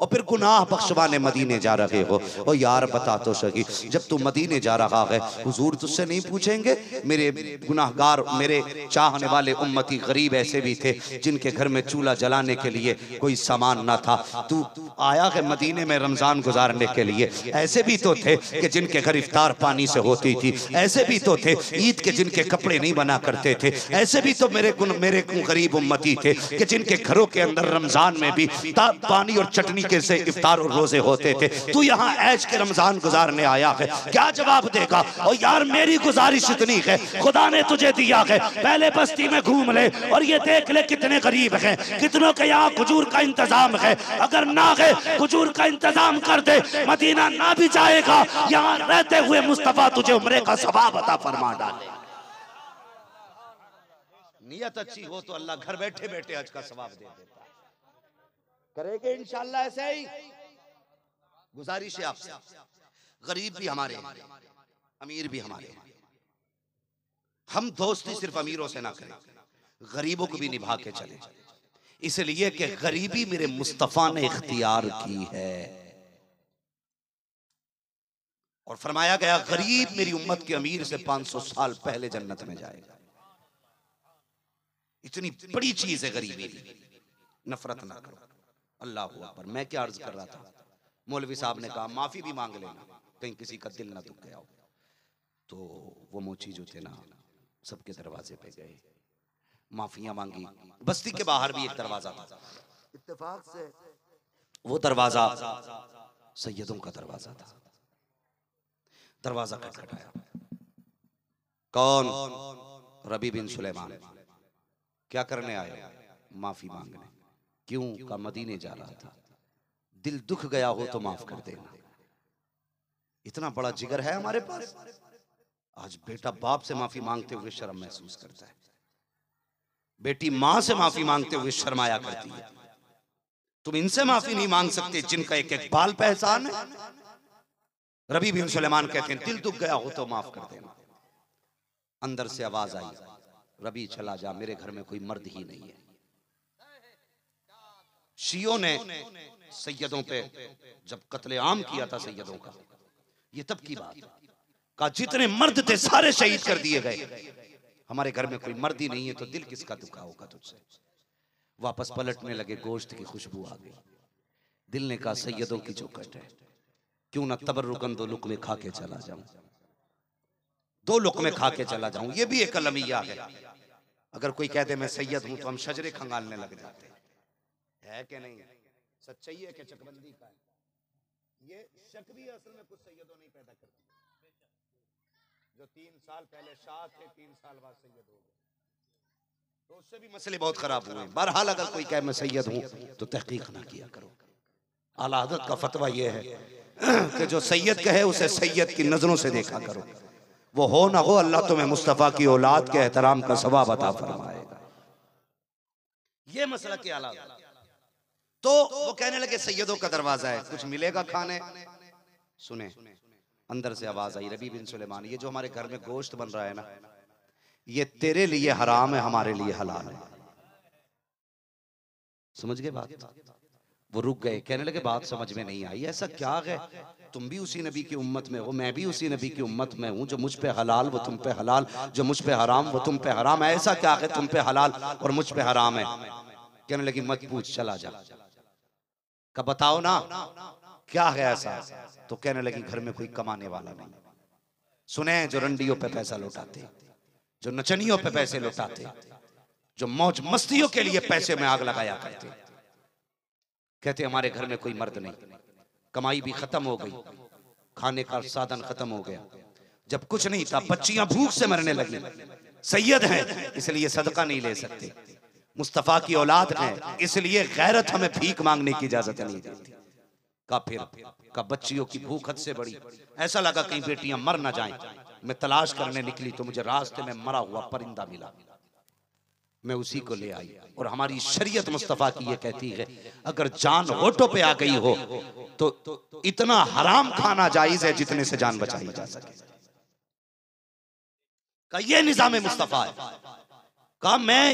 और फिर गुनाह बख्शवाने मदीने जा रहे हो। और यार बता तो सही, जब तू मदीने जा रहा है हुजूर तुझसे नहीं पूछेंगे? मेरे गुनाहगार, मेरे चाहने वाले उम्मती गरीब ऐसे भी थे जिनके घर में चूल्हा जलाने के लिए कोई सामान ना था, तू आया है मदीने में रमजान गुजारने के लिए। ऐसे भी तो थे कि जिनके घर इफ्तार पानी से होती थी, ऐसे भी तो थे ईद के जिनके कपड़े नहीं बना करते थे, ऐसे भी तो मेरे गरीब उम्मती थे कि जिनके घरों के अंदर रमजान में भी पानी और चटनी से इफ्तार और रोजे होते थे। तू यहाँ ऐश के रमजान गुजारने आया है, क्या जवाब देगा? और यार मेरी गुजारिश इतनी है, खुदा ने तुझे दिया है, पहले बस्ती में घूम ले और ये देख ले कितने गरीब हैं, कितनों के यहाँ खजूर का इंतजाम है, अगर ना है खजूर का इंतजाम कर दे, मदीना ना भी जाएगा, यहाँ रहते हुए मुस्तफा तुझे उम्रे का सवाब अता फरमा डाले। नियत अच्छी हो तो अल्लाह घर बैठे बैठे हज का सवाब दे देता है। करेंगे इंशाल्लाह ऐसे ही। गुजारिश है आपसे, गरीब भी हमारे हैं, अमीर भी हमारे हैं, हम दोस्ती सिर्फ अमीरों से ना करें, गरीबों को भी निभा के चले, इसलिए कि गरीबी मेरे मुस्तफा ने इख्तियार की है। और फरमाया गया गरीब मेरी उम्मत के अमीर से 500 साल पहले जन्नत में जाएगा। इतनी बड़ी चीज है गरीबी, नफरत ना करो। अल्लाह अकबर। मैं क्या अर्ज कर रहा था, मौलवी साहब ने कहा माफी भी मांग लेना कहीं किसी का दिल ना दुख गया हो। तो वो मोची जो थे ना सबके दरवाजे पे गए, माफियां मांगी। बस्ती के बाहर भी एक दरवाजा था, इत्तेफाक से वो दरवाजा सैयदों का दरवाजा था। दरवाजा खटखटाया, कौन? रबी बिन सुलेमान। क्या करने आए? माफी मांगने। क्यों? का मदीने जा रहा था, दिल दुख गया हो तो माफ कर देना। इतना बड़ा जिगर है हमारे पास। आज बेटा बाप से माफी मांगते हुए शर्म महसूस करता है, बेटी मां से माफी मांगते हुए शर्माया करती है। तुम इनसे माफी नहीं मांग सकते जिनका एक एक बाल पे एहसान है। रबी बिन सुलेमान कहते हैं दिल दुख गया हो तो माफ कर देना। अंदर से आवाज आई, रबी चला जा, मेरे घर में कोई मर्द ही नहीं है। शियों ने सैयदों पे जब कत्ले आम किया था सैयदों का, ये तब की बात का जितने मर्द थे सारे शहीद कर दिए गए। हमारे घर में कोई मर्द ही नहीं है तो दिल किसका दुखा होगा तुझसे। वापस पलटने लगे, गोश्त की खुशबू आ गई। दिल ने कहा सैयदों की चौकट है, क्यों ना तबर्रुकन 2 लुक़मे खा के चला जाऊं, 2 लुक़मे खा के चला जाऊं। ये भी एक अलमिया है। अगर कोई कह दे मैं सैयद हूं तो हम शजरे खंगालने लग जाते है कि नहीं? सच्चाई है कि चकबंदी का है? ये शक भी असल में कुछ सैयदों नहीं पैदा करती। जो 3 साल पहले शाह थे 3 साल बाद सैयद हो गए, तो उससे भी मसले बहुत खराब हुए। बहरहाल अगर कोई कहे मैं सैयद हूं तो तहकीक ना किया करो। आला हज़रत का फतवा यह है कि जो सैयद कहे उसे सैयद की नजरों से देखा करो। वो हो ना हो, अल्लाह तुम्हें मुस्तफा की औलाद के एहतराम का सवाब अता फरमाएगा। ये मसला क्या आला। तो वो कहने लगे सैयदों का दरवाजा है, कुछ मिलेगा खाने? सुने, अंदर से आवाज आई, रबी बिन सुलेमान, ये जो हमारे घर में गोश्त बन रहा है ना, ये तेरे लिए हराम है, हमारे लिए हलाल है। समझ गए बात? वो रुक गए, कहने लगे बात समझ में नहीं आई। ऐसा क्या है, तुम भी उसी नबी की उम्मत में हो, मैं भी उसी नबी की उम्मत में हूं। जो मुझ पे हलाल वो तुम पे हलाल, जो मुझ पे हराम वो तुम पे हराम। ऐसा क्या है तुम पे हलाल और मुझ पे हराम है? कहने लगी मत पूछ, चला जा। का बताओ ना क्या है ऐसा? तो कहने लगी घर में कोई कमाने वाला नहीं। सुने, जो रंडियों पे पैसा लौटाते, जो नचनियों पे पैसे लौटाते, जो मौज मस्तियों के लिए पैसे में आग लगाया करते। कहते हमारे घर में कोई मर्द नहीं, कमाई भी खत्म हो गई, खाने का साधन खत्म हो गया, जब कुछ नहीं था बच्चियां भूख से मरने लगी, सैयद हैं इसलिए सदका नहीं ले सकते, मुस्तफा की औलाद है इसलिए गैरत हमें भीख मांगने की इजाजत नहीं देती। का फिर का बच्चियों की भूख हद से बड़ी, ऐसा लगा कहीं बेटियां मर ना जाएं। मैं तलाश करने निकली तो मुझे रास्ते में मरा हुआ परिंदा मिला, मैं उसी को ले आई। और हमारी शरीयत मुस्तफा की ये कहती है अगर जान होठों पे आ गई हो तो इतना हराम खाना जायज है जितने से जान बचाई जा सके। का ये निजाम मुस्तफा है। कहा मैं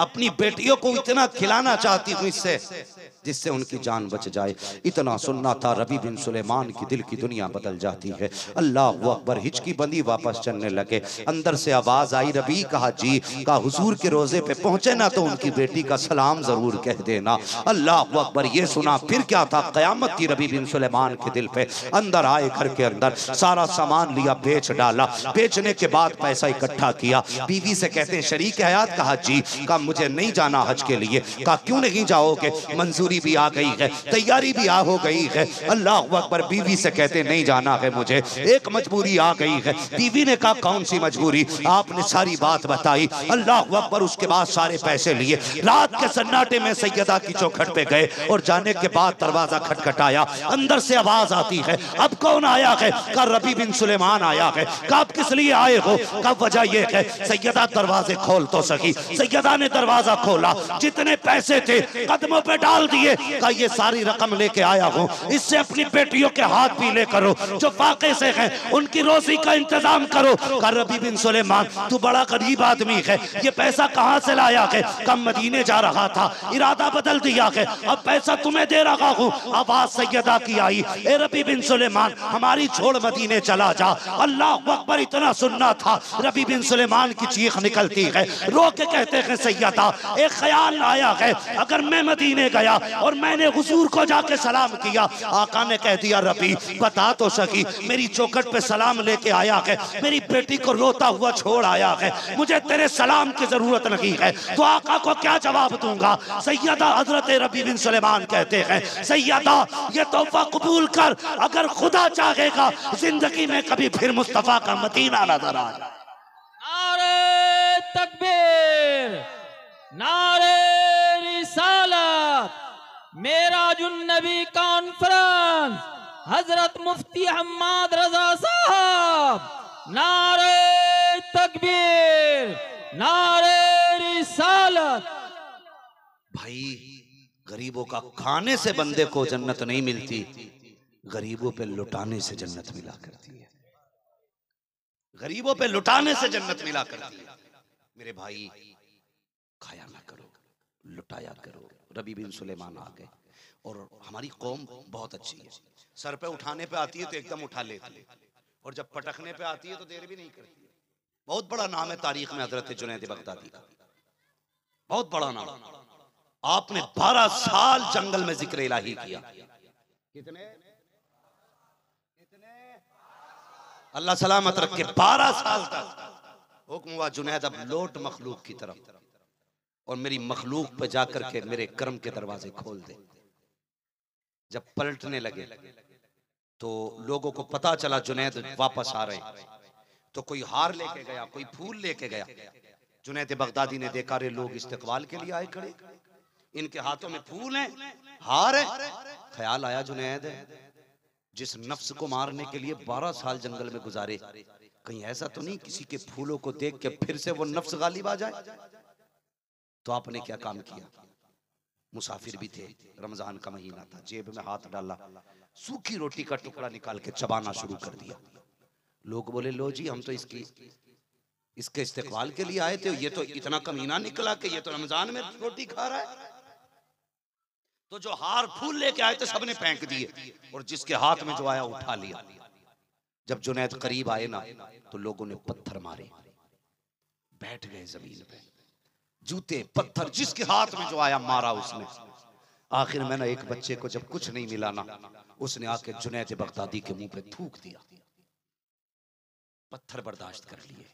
अपनी बेटियों को इतना खिलाना चाहती हूँ इससे जिससे उनकी जान बच जाए। इतना सुनना था रबी बिन सुलेमान की दिल की दुनिया बदल जाती है। अल्लाह अकबर, हिचकी बंदी वापस चलने लगे। अंदर से आवाज आई, रबी कहा जी, कहा हुजूर के रोजे पे पहुंचे ना तो उनकी बेटी का सलाम जरूर कह देना। अल्लाह अकबर, ये सुना फिर क्या था, कयामत थी रबी बिन सुलेमान के दिल पे। अंदर आए, घर के अंदर सारा सामान लिया, बेच डाला, बेचने के बाद पैसा इकट्ठा किया। बीवी से कहते हैं शरीक हयात, कहा जी, कहा मुझे नहीं जाना हज के लिए। कहा क्यों नहीं जाओगे, मंजूरी भी आ गई है, तैयारी भी हो गई है। अल्लाह अकबर, बीवी से कहते नहीं जाना है मुझे, एक मजबूरी आ गई है। बीवी ने कहा कौन सी मजबूरी, आपने सारी बात बताई। अल्लाह अकबर, उसके बाद सारे पैसे लिए, रात के सन्नाटे में सैयदा की चौखट पे गए और जाने के बाद दरवाजा खटखटाया। अंदर से आवाज आती है, अब कौन आया है? कहा रबी बिन सुलेमान आया है। कहा आप किस लिए आए हो? कहा वजह यह है सैयदा दरवाजे खोल तो सकी। सैयदा ने दरवाजा खोला, जितने पैसे थे कदमों पे डाल दिए। कहा ये सारी रकम लेके आया हूँ, इससे अपनी बेटियों के हाथ पीले करो, जो फाके से हैं उनकी रोजी का इंतजाम करो। कहा रबी बिन सुलेमान तू बड़ा गरीब आदमी है, ये पैसा कहाँ से लाया है? कम मदीने जा रहा था, इरादा बदल दिया है, अब पैसा तुम्हें दे रहा हूँ। आवाज सैयदा की आई, ए रबी बिन सुलेमान हमारी छोड़ मदीने चला जा। अल्लाह अकबर, इतना सुनना था रबी बिन सुलेमान की चीख निकलती है। रो के कहते हैं सैयदा एक ख्याल आया है, अगर मैं मदीने गया और मैंने हुजूर को जाके सलाम किया, आका ने कह दिया रबी बता तो सकी, मेरी चौखट पे सलाम लेके आया है, मेरी बेटी को रोता हुआ छोड़ आया है, मुझे तेरे सलाम की जरूरत नहीं है, तो आका को क्या जवाब दूंगा? सैयदा हजरत रबी बिन सुलेमान कहते हैं सैयदा ये तोहफा कबूल कर, अगर खुदा चाहेगा जिंदगी में कभी फिर मुस्तफा का मदीना नजर आ जाए। नारे तकबीर, नारे रिसालत, मेराजुन नबी कॉन्फ्रेंस, हजरत मुफ्ती हम्माद रजा साहब, नारे तकबीर, नारे रिसालत। भाई गरीबों का खाने से बंदे को जन्नत नहीं मिलती, गरीबों पे लुटाने से जन्नत मिला करती है। गरीबों पे लुटाने से जन्नत मिला करती है। मेरे भाई खाया ना करो, लुटाया करो। रबी बिन सुलेमान आ गए और हमारी कौम बहुत अच्छी है, सर पे उठाने पे आती है तो एकदम उठा लेती है, और जब पटकने पे आती है तो देर भी नहीं करती है। बहुत बड़ा नाम है तारीख में हजरत जुनैद बगदादी का, बहुत बड़ा नाम। आपने 12 साल जंगल में जिक्र इलाही किया। कितने? अल्लाह सलामत रखे, 12 साल तक हुक्म हुआ जुनैद अब लौट मखलूक की तरफ, और मेरी मखलूक पे जाकर के मेरे कर्म के दरवाजे खोल दे। जब पलटने लगे तो लोगों को पता चला जुनैद वापस आ रहे हैं, तो कोई हार लेके गया, कोई फूल लेके गया। जुनैद बगदादी ने देखा रे लोग इस्तकबाल के लिए आए खड़े, इनके हाथों में फूल हैं, हार है। ख्याल आया जुनैद जिस नफ्स को मारने के लिए 12 साल जंगल में गुजारे, कहीं ऐसा तो नहीं किसी के फूलों को देख के फिर से वो नफ्स गालिब आ जाए। तो आपने क्या काम किया? मुसाफिर भी थे, रमजान का महीना था, जेब में हाथ डाला, सूखी रोटी का टुकड़ा निकाल के चबाना शुरू कर दिया। लोग बोले लो जी हम तो इसके इस्तेकबाल के लिए आए थे, ये तो इतना कमीना निकला कि ये तो रमजान में रोटी खा रहा है। तो जो हार फूल लेके आए थे सबने फेंक दिए, और जिसके हाथ में जो आया उठा लिया। जब जुनैद करीब आए ना तो लोगों ने पत्थर मारे, बैठ गए जमीन पे, जूते पत्थर जिसके हाथ में जो आया मारा उसने। आखिर में ना एक बच्चे को जब कुछ नहीं मिला ना, उसने आके जुनैद बगदादी के मुंह पे थूक दिया। पत्थर बर्दाश्त कर लिए,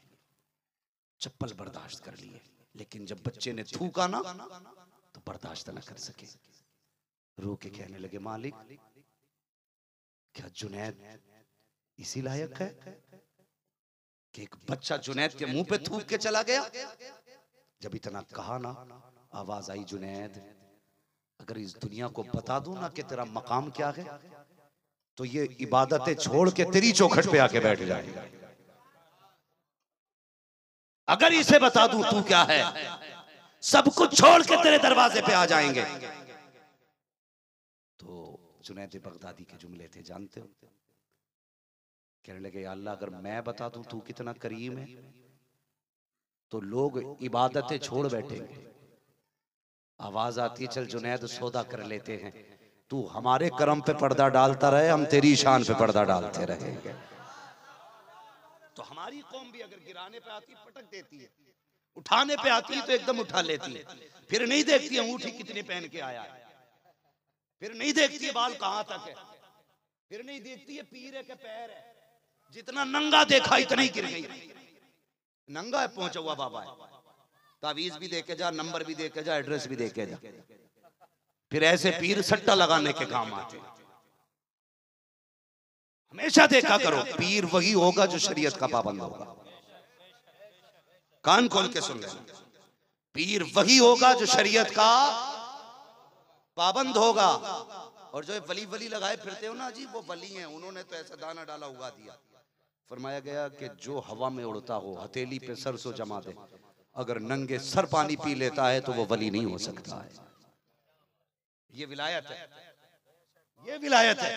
चप्पल बर्दाश्त कर लिए, लेकिन जब बच्चे ने थूका ना तो बर्दाश्त न कर सके, रो के कहने लगे मालिक क्या जुनैद इसी लायक है कि एक बच्चा जुनैद के मुंह पे थूक के चला गया। जब इतना कहा ना, आवाज आई जुनैद अगर इस दुनिया को बता दूं ना कि तेरा मकाम क्या है तो ये इबादतें छोड़ के तेरी चौखट पे आके बैठ जाएगा। अगर इसे बता दूं तू क्या है, सब कुछ छोड़ के तेरे दरवाजे पे आ जाएंगे। तो जुनैद बगदादी के जुमले थे, जानते हो? कहने लगे या अल्लाह अगर मैं बता दूं तू कितना करीम है तो लोग इबादतें छोड़ बैठेंगे। आवाज आती है चल जुनैद सौदा कर लेते हैं, तू हमारे करम पे पर्दा डालता रहे, हम तेरी शान पे पर्दा डालते रहेंगे। तो हमारी कौम भी अगर गिराने पे आती पटक देती है, उठाने पे आती है तो एकदम उठा लेती है, फिर नहीं देखती अंगूठी कितने पहन के आया है, फिर नहीं देखती है बाल कहां तक है, फिर नहीं देखती है पीर है के पैर है, जितना नंगा देखा इतना ही गिर गई। नंगा है पहुंचा हुआ बाबा है, तावीज भी देके जा, नंबर भी देके जा, एड्रेस भी देके जा। फिर ऐसे पीर सट्टा लगाने के काम आते। हमेशा देखा करो पीर वही होगा जो शरीयत का पाबंद होगा। कान खोल के सुन लेना, पीर वही होगा जो शरीयत का पाबंद होगा। और जो वली वली लगाए फिरते हो ना जी, वो वली हैं, उन्होंने तो ऐसा दाना डाला उगा दिया। फरमाया गया कि जो हवा में उड़ता हो, हथेली पे सरसों जमा दे, अगर नंगे सर पानी पी लेता है तो वो वली नहीं हो सकता है। ये विलायत है, ये विलायत है।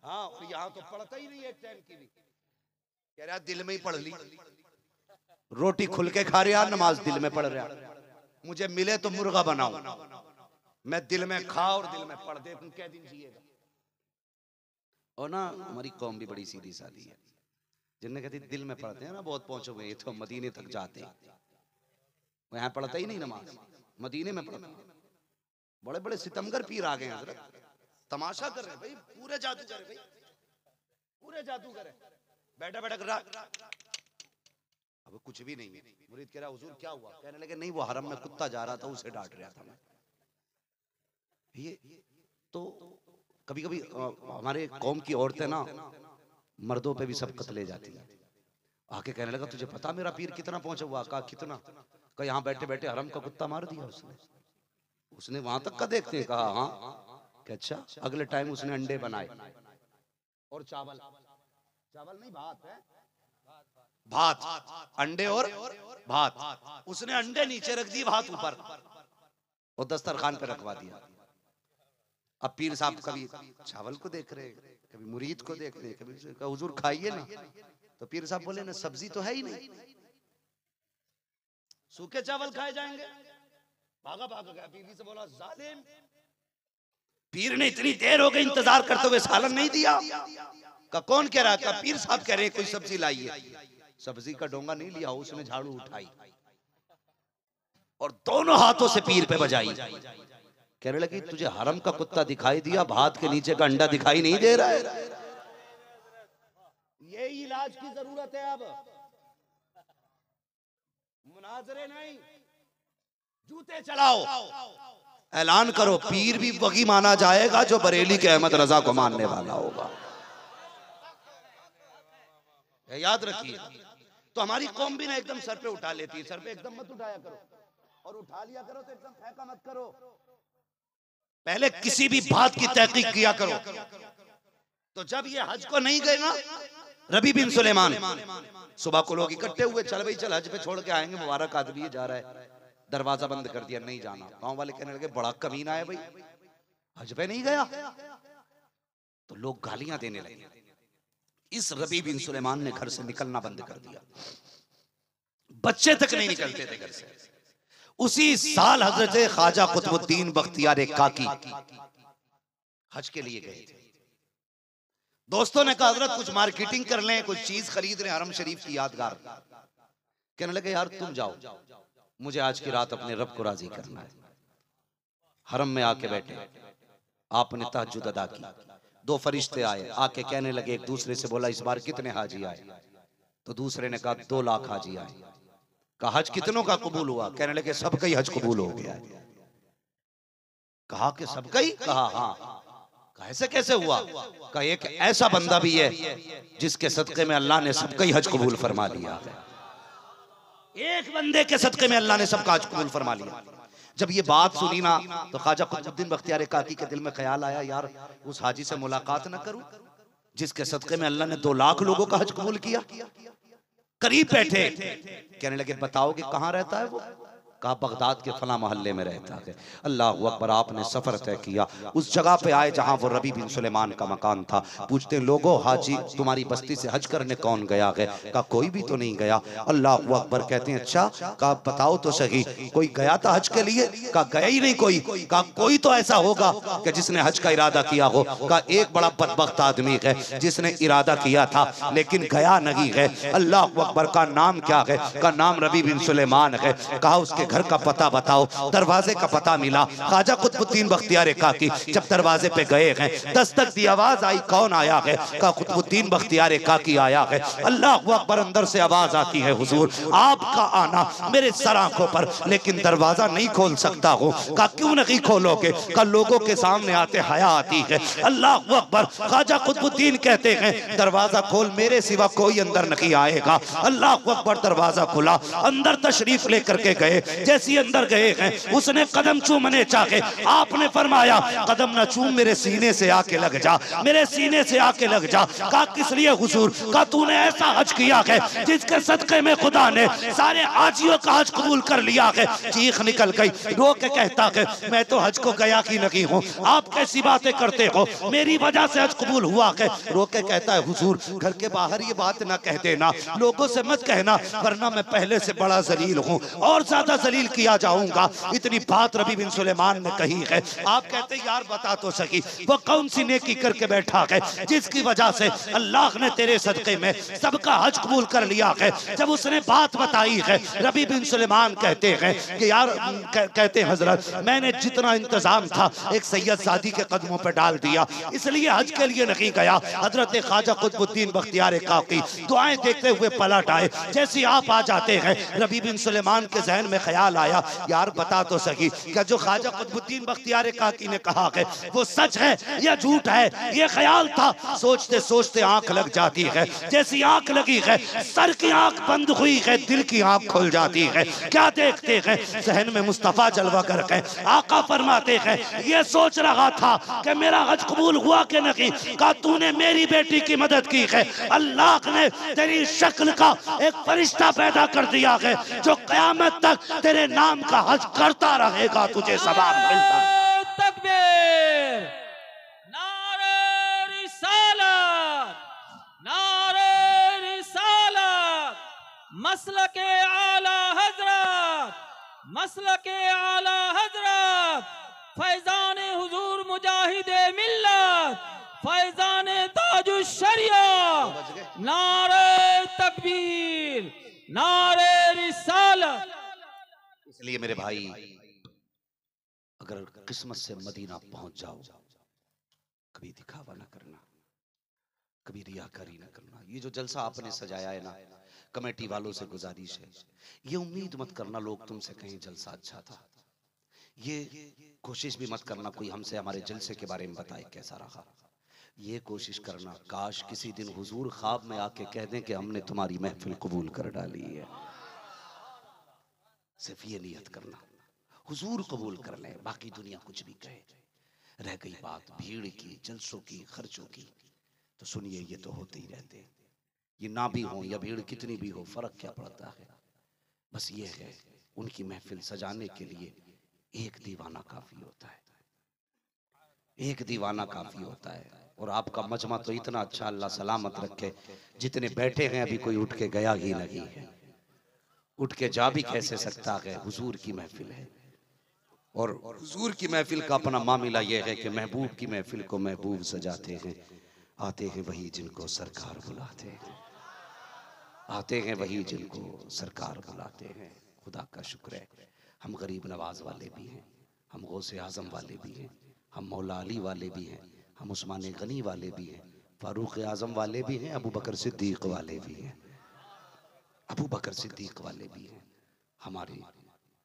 हाँ, और यहाँ तो पढ़ता ही नहीं एक टाइम की भी, कह रहा दिल में ही पढ़ ली, रोटी खुल के खा रहा, नमाज दिल में पढ़ रहा, मुझे मिले तो मुर्गा बनाओ, मैं दिल में खा और दिल में पढ़ दे, तुम क्या दिन जिएगा। और ना हमारी कौम भी बड़ी सीधी सादी है, जिनने कहती दिल में पढ़ते हैं ना बहुत पहुंचे हुए, तो मदीने तक जाते हैं, यहाँ पढ़ता ही नहीं नमाज, मदीने में पढ़ता। बड़े बड़े सितमगर पीर आ गए हजरत, तमाशा कर रहे हैं भाई, पूरे जादूगर भाई, पूरे जादूगर है, बैठा बैठा कर रहा। अब कुछ भी नहीं है, मुरीद कह रहा हुजूर क्या हुआ, कहने लगे नहीं वो हरम में कुत्ता जा रहा था उसे डांट रहा था मैं। ये तो कभी कभी हमारे कौम की औरतें ना मर्दों पे भी सबकत ले जाती है। आके कहने लगा तुझे पता मेरा पीर कितना पहुंचा हुआ? कहा कितना? कहा यहाँ बैठे बैठे हरम का कुत्ता मार दिया उसने। उसने वहां तक का देखते हैं, कहा हाँ। कि अच्छा। अगले टाइम उसने अंडे बनाए और चावल, चावल नहीं भात है, भात, अंडे और भात। उसने अंडे नीचे रख दिए, भात ऊपर, और दस्तरखान पे रखवा दिया। अब पीर साहब कभी चावल को देख रहे, कभी मुरीद को देख रहे, कभी हुजूर खाइए ना, तो पीर साहब बोले ना सब्जी तो है ही नहीं, सूखे चावल खाए जाएंगे। भागा भागा गया, बीवी से बोला जालिम, पीर ने इतनी देर हो गई इंतजार करते हुए सालन नहीं दिया। का कौन कह रहा? का पीर साहब कह रहे कोई सब्जी लाइए। सब्जी का डोंगा नहीं लिया, उसने झाड़ू उठाई और दोनों हाथों से पीर पे बजाई। कहने लगी तुझे हरम का कुत्ता दिखाई दिया, भात के नीचे का अंडा दिखाई नहीं दे रहा है? यही इलाज की जरूरत है। अब मुनाजरे नहीं, जूते चलाओ, ऐलान करो पीर भी वही माना जाएगा जो बरेली के अहमद रजा को मानने वाला होगा। याद रखिए। तो हमारी कौम भी ना एकदम सर पे उठा लेती है, सर पे एकदम मत उठाया करो, और उठा लिया करो तो एकदम फेंका मत करो। पहले किसी भी बात की तहकीक किया करो। तो जब ये हज को नहीं गए ना रबी बिन सुलेमान, सुबह को लोग इकट्ठे हुए, चल भाई चल हज पे छोड़ के आएंगे, मुबारक आदमी जा रहा है, दरवाजा बंद कर दिया, नहीं जाना। गांव वाले कहने लगे बड़ा कमीना है भाई, हज पे नहीं गया। तो लोग गालियां देने लगे। इस रबी बिन सुलेमान ने घर से निकलना बंद कर दिया, बच्चे तक नहीं निकलते थे घर से। उसी साल हजरत ख्वाजा कुतुबुद्दीन बख्तियार काकी हज के लिए गए थे। दोस्तों ने कहा हजरत कुछ मार्केटिंग कर लें, कुछ चीज खरीद लें हरम शरीफ की यादगार। कहने लगे यार तुम जाओ, मुझे आज की रात अपने रब को राजी करना है। हरम में आके बैठे, आपने तहज्जुद अदा की। दो फरिश्ते आए, आके कहने लगे एक दूसरे से, बोला इस बार कितने हाजी आए? तो दूसरे ने कहा 2 लाख हाजी आए। कहा हज कितनों का कबूल हुआ? कहने लगे सबका ही हज कबूल हो गया। कहा कि सबका ही? कहा हाँ। कहा ऐसे कैसे हुआ? कहा एक ऐसा बंदा भी है जिसके सदके में अल्लाह ने सबका ही हज कबूल फरमा लिया है। एक बंदे के सदके में अल्लाह ने सबका हज कबूल फरमा लिया। जब ये बात सुनी ना तो ख्वाजा कुतुबुद्दीन बख्तियार काकी के दिल में ख्याल आया, यार उस हाजी से मुलाकात न करूं जिसके सदके में अल्लाह ने 2 लाख लोगों का हज कबूल किया। करीब बैठे, कहने लगे बताओगे कहाँ रहता है वो? कहा बगदाद के फला मोहल्ले में रहता है। अल्लाह अकबर। आपने सफर तय किया, उस जगह पे आए जहां वो रबी बिन सुलेमान का मकान था। पूछते लोगो हाजी तुम्हारी बस्ती से हज करने कौन गया है? कहा कोई भी तो नहीं गया। अल्लाह अकबर। कहते हैं अच्छा, कहा बताओ तो सही कोई गया था हज के लिए? कहा गया ही नहीं कोई। कहा कोई तो ऐसा होगा कि जिसने हज का इरादा किया हो। कहा एक बड़ा बदबख्त आदमी है जिसने इरादा किया था लेकिन गया नहीं है। अल्लाह अकबर। का नाम क्या है? का नाम रबी बिन सुलेमान है। कहा उसके घर का पता बताओ। दरवाजे का पता मिला। ख्वाजा कुतुबुद्दीन बख्तियार काकी जब दरवाजे पे गए हैं, दस्तक दी, आवाज आई कौन आया है? कहा कुतुबुद्दीन बख्तियार काकी आया है। अल्लाह अकबर। अंदर से आवाज आती है हुजूर आपका आना मेरे सर आंखों पर, लेकिन दरवाजा नहीं खोल सकता हूँ। कहा क्यों नहीं खोलोगे? कहा लोगों के सामने आते हया आती है। अल्लाह अकबर। ख्वाजा कुतुबुद्दीन कहते हैं दरवाजा खोल, मेरे सिवा कोई अंदर नहीं आएगा। अल्लाह अकबर। दरवाजा खुला, अंदर तशरीफ लेकर के गए। जैसे अंदर गए हैं उसने कदम चूमने चाहे, आपने फरमाया कदम ना चूम, मेरे सीने से आके लग जा, मेरे सीने से आके लग जा। कहा किस लिए हुजूर? कहा तूने ऐसा हज किया है जिसके सदके में खुदा ने सारे हाजियों का हज कबूल कर लिया है। चीख निकल गई। रो के कहता है मैं तो हज को गया ही नहीं हूँ, आप कैसी बातें करते हो, मेरी वजह से हज कबूल हुआ है। रो के कहता है हुजूर घर के बाहर ये बात ना कह देना, लोगों से मत कहना, वरना मैं पहले से बड़ा जलील हूँ और ज्यादा जलील किया जाऊंगा। इतनी बात रबी बिन सुलेमान ने कही है। आप कहते यार बता तो सही वो कौन सी नेकी करके बैठा है जिसकी वजह से अल्लाह ने तेरे सदके में सबका हज कबूल कर लिया है? जब उसने बात बताई है रबी बिन सुलेमान कहते हैं कि यार कहते हैं हजरत मैंने जितना इंतजाम था एक सैयद सादी के कदमों पर डाल दिया, इसलिए हज के लिए नहीं गया। हजरत ख्वाजा कुतुबुद्दीन बख्तियार काकी दुआएं देखते हुए पलट आए। जैसे आप आ जाते हैं रबी बिन सुलेमान के जहन में ख्याल आया यार बता तो सही क्या जो ख्वाजा कुतुबुद्दीन बख्तियार काकी ने कहा है वो सच है या झूठ है? ये ख्याल था। सोचते सोचते आंख लग जाती है। जैसी आंख लगी है सर की आंख बंद हुई है, दिल की आंख खुल जाती है। क्या देखते हैं? जहन में मुस्तफा जलवा कर है। आका फरमाते हैं ये सोच रहा था कि मेरा हज कबूल हुआ कि नहीं। कहा तूने मेरी बेटी की मदद की है, अल्लाह ने तेरी शक्ल का एक फरिश्ता पैदा कर दिया है जो क़यामत तक तेरे नाम का हज करता रहेगा, तुझे सवाब मिलता। तकबीर, नारे रिसालत, नारे रिसालत, मसलके आला हजरत, मसलके आला हजरत, फैजान हुजूर मुजाहिदे मिल्लत, फैजान ताजुश शरिया, नारे तकबीर, नारे रिसालत। इसलिए मेरे भाई अगर किस्मत से मदीना पहुंच जाओ कभी दिखावा ना करना, कभी रियाकारी ना करना। ये जो जलसा आपने सजाया है ना, कमेटी वालों से गुजारिश है ये उम्मीद मत करना लोग तुमसे कहें जलसा अच्छा था। ये कोशिश भी मत करना कोई हमसे हमारे जलसे के बारे में बताए कैसा रहा। ये कोशिश करना काश किसी दिन हुजूर ख्वाब में आके कह दें कि हमने तुम्हारी महफिल कबूल कर डाली है। सिर्फ ये नियत करना हुजूर कबूल कर लें, बाकी दुनिया कुछ भी कहे। रह गई बात भीड़ की, जलसों की, खर्चों की, तो सुनिए ये तो होते ही रहते। ये ना भी हो या भीड़ कितनी भी हो फर्क क्या पड़ता है? बस ये है उनकी महफिल सजाने के लिए एक दीवाना काफी होता है, एक दीवाना काफी होता है। और आपका मजमा तो इतना अच्छा, अल्लाह सलामत रखे, जितने बैठे हैं अभी कोई उठ के गया ही नहीं है, उठ के जा भी कैसे सकता है। हुजूर की महफिल है और हुजूर की महफिल का अपना मामला यह है कि महबूब की महफिल को महबूब सजाते हैं। आते हैं वही जिनको सरकार बुलाते हैं, आते हैं वही जिनको सरकार बुलाते हैं। खुदा का शुक्र है हम गरीब नवाज वाले भी हैं, हम गौसे आजम वाले भी हैं, हम मौला अली वाले भी हैं, हम उस्मान गनी वाले भी हैं, फारूक आजम वाले भी हैं, अबू बकर सिद्दीक वाले भी हैं, अबू बकर सिद्दीक वाले भी हैं। हमारी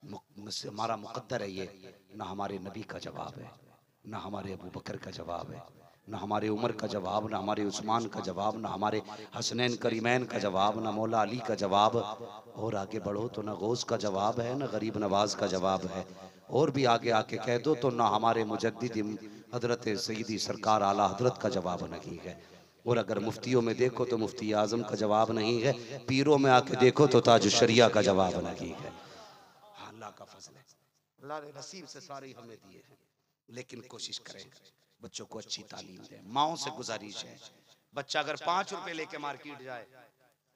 हमारा मुकद्दर है ये, ना हमारे नबी का जवाब है, ना हमारे अबू बकर का जवाब है, ना हमारे उमर का जवाब, ना हमारे उस्मान का जवाब, ना हमारे हसनैन करीमैन का जवाब, ना मौला अली का जवाब। और आगे बढ़ो तो ना गौस का जवाब है, ना गरीब नवाज का जवाब है। और भी आगे आके कह दो तो ना हमारे मुजद्दिद हजरत सईदी सरकार आला हजरत का जवाब नहीं है। और अगर मुफ्तियों में देखो तो मुफ्ती आजम का जवाब नहीं है, पीरों में आके देखो तो ताज शरिया का जवाब नहीं है। अल्लाह का फजल है, अल्लाह ने नसीब से सारे हमें दिए हैं, लेकिन कोशिश करें बच्चों को अच्छी तालीम दें। माओ से गुजारिश है, बच्चा अगर 5 रुपए लेके मार्केट जाए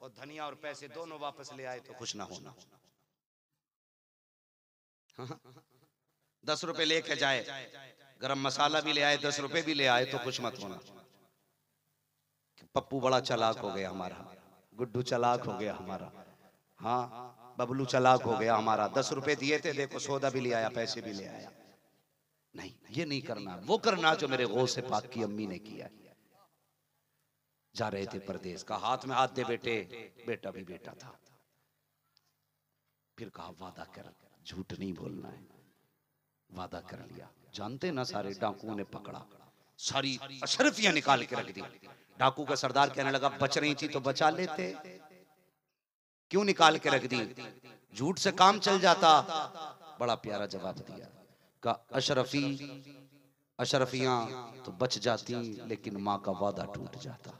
और धनिया और पैसे दोनों वापस ले आए तो खुश ना होना। 10 रुपए लेके जाए, गरम मसाला भी ले आए, 10 रुपए भी ले आए तो खुश मत होना। पप्पू बड़ा चालाक हो गया हमारा, गुड्डू चालाक हो गया हमारा, हाँ बबलू चालाक हो गया हमारा, 10 रुपए दिए थे, देखो सौदा भी ले आया, पैसे भी ले आया। नहीं, ये नहीं करना। वो करना जो मेरे गौसे पाक की अम्मी ने किया। जा रहे थे परदेश का, हाथ में हाथ दे बेटे, बेटा भी बेटा था। फिर कहा वादा कर, झूठ नहीं बोलना है। वादा कर लिया। जानते ना सारे डाकुओं ने पकड़ा, सारी अशरफियां निकाल के रख दी। डाकू का सरदार कहने लगा बच रही थी तो बचा लेते, क्यों निकाल के रख दी, झूठ से काम चल जाता। बड़ा प्यारा जवाब दिया, का अशरफियां तो बच जाती, लेकिन माँ का वादा टूट जाता।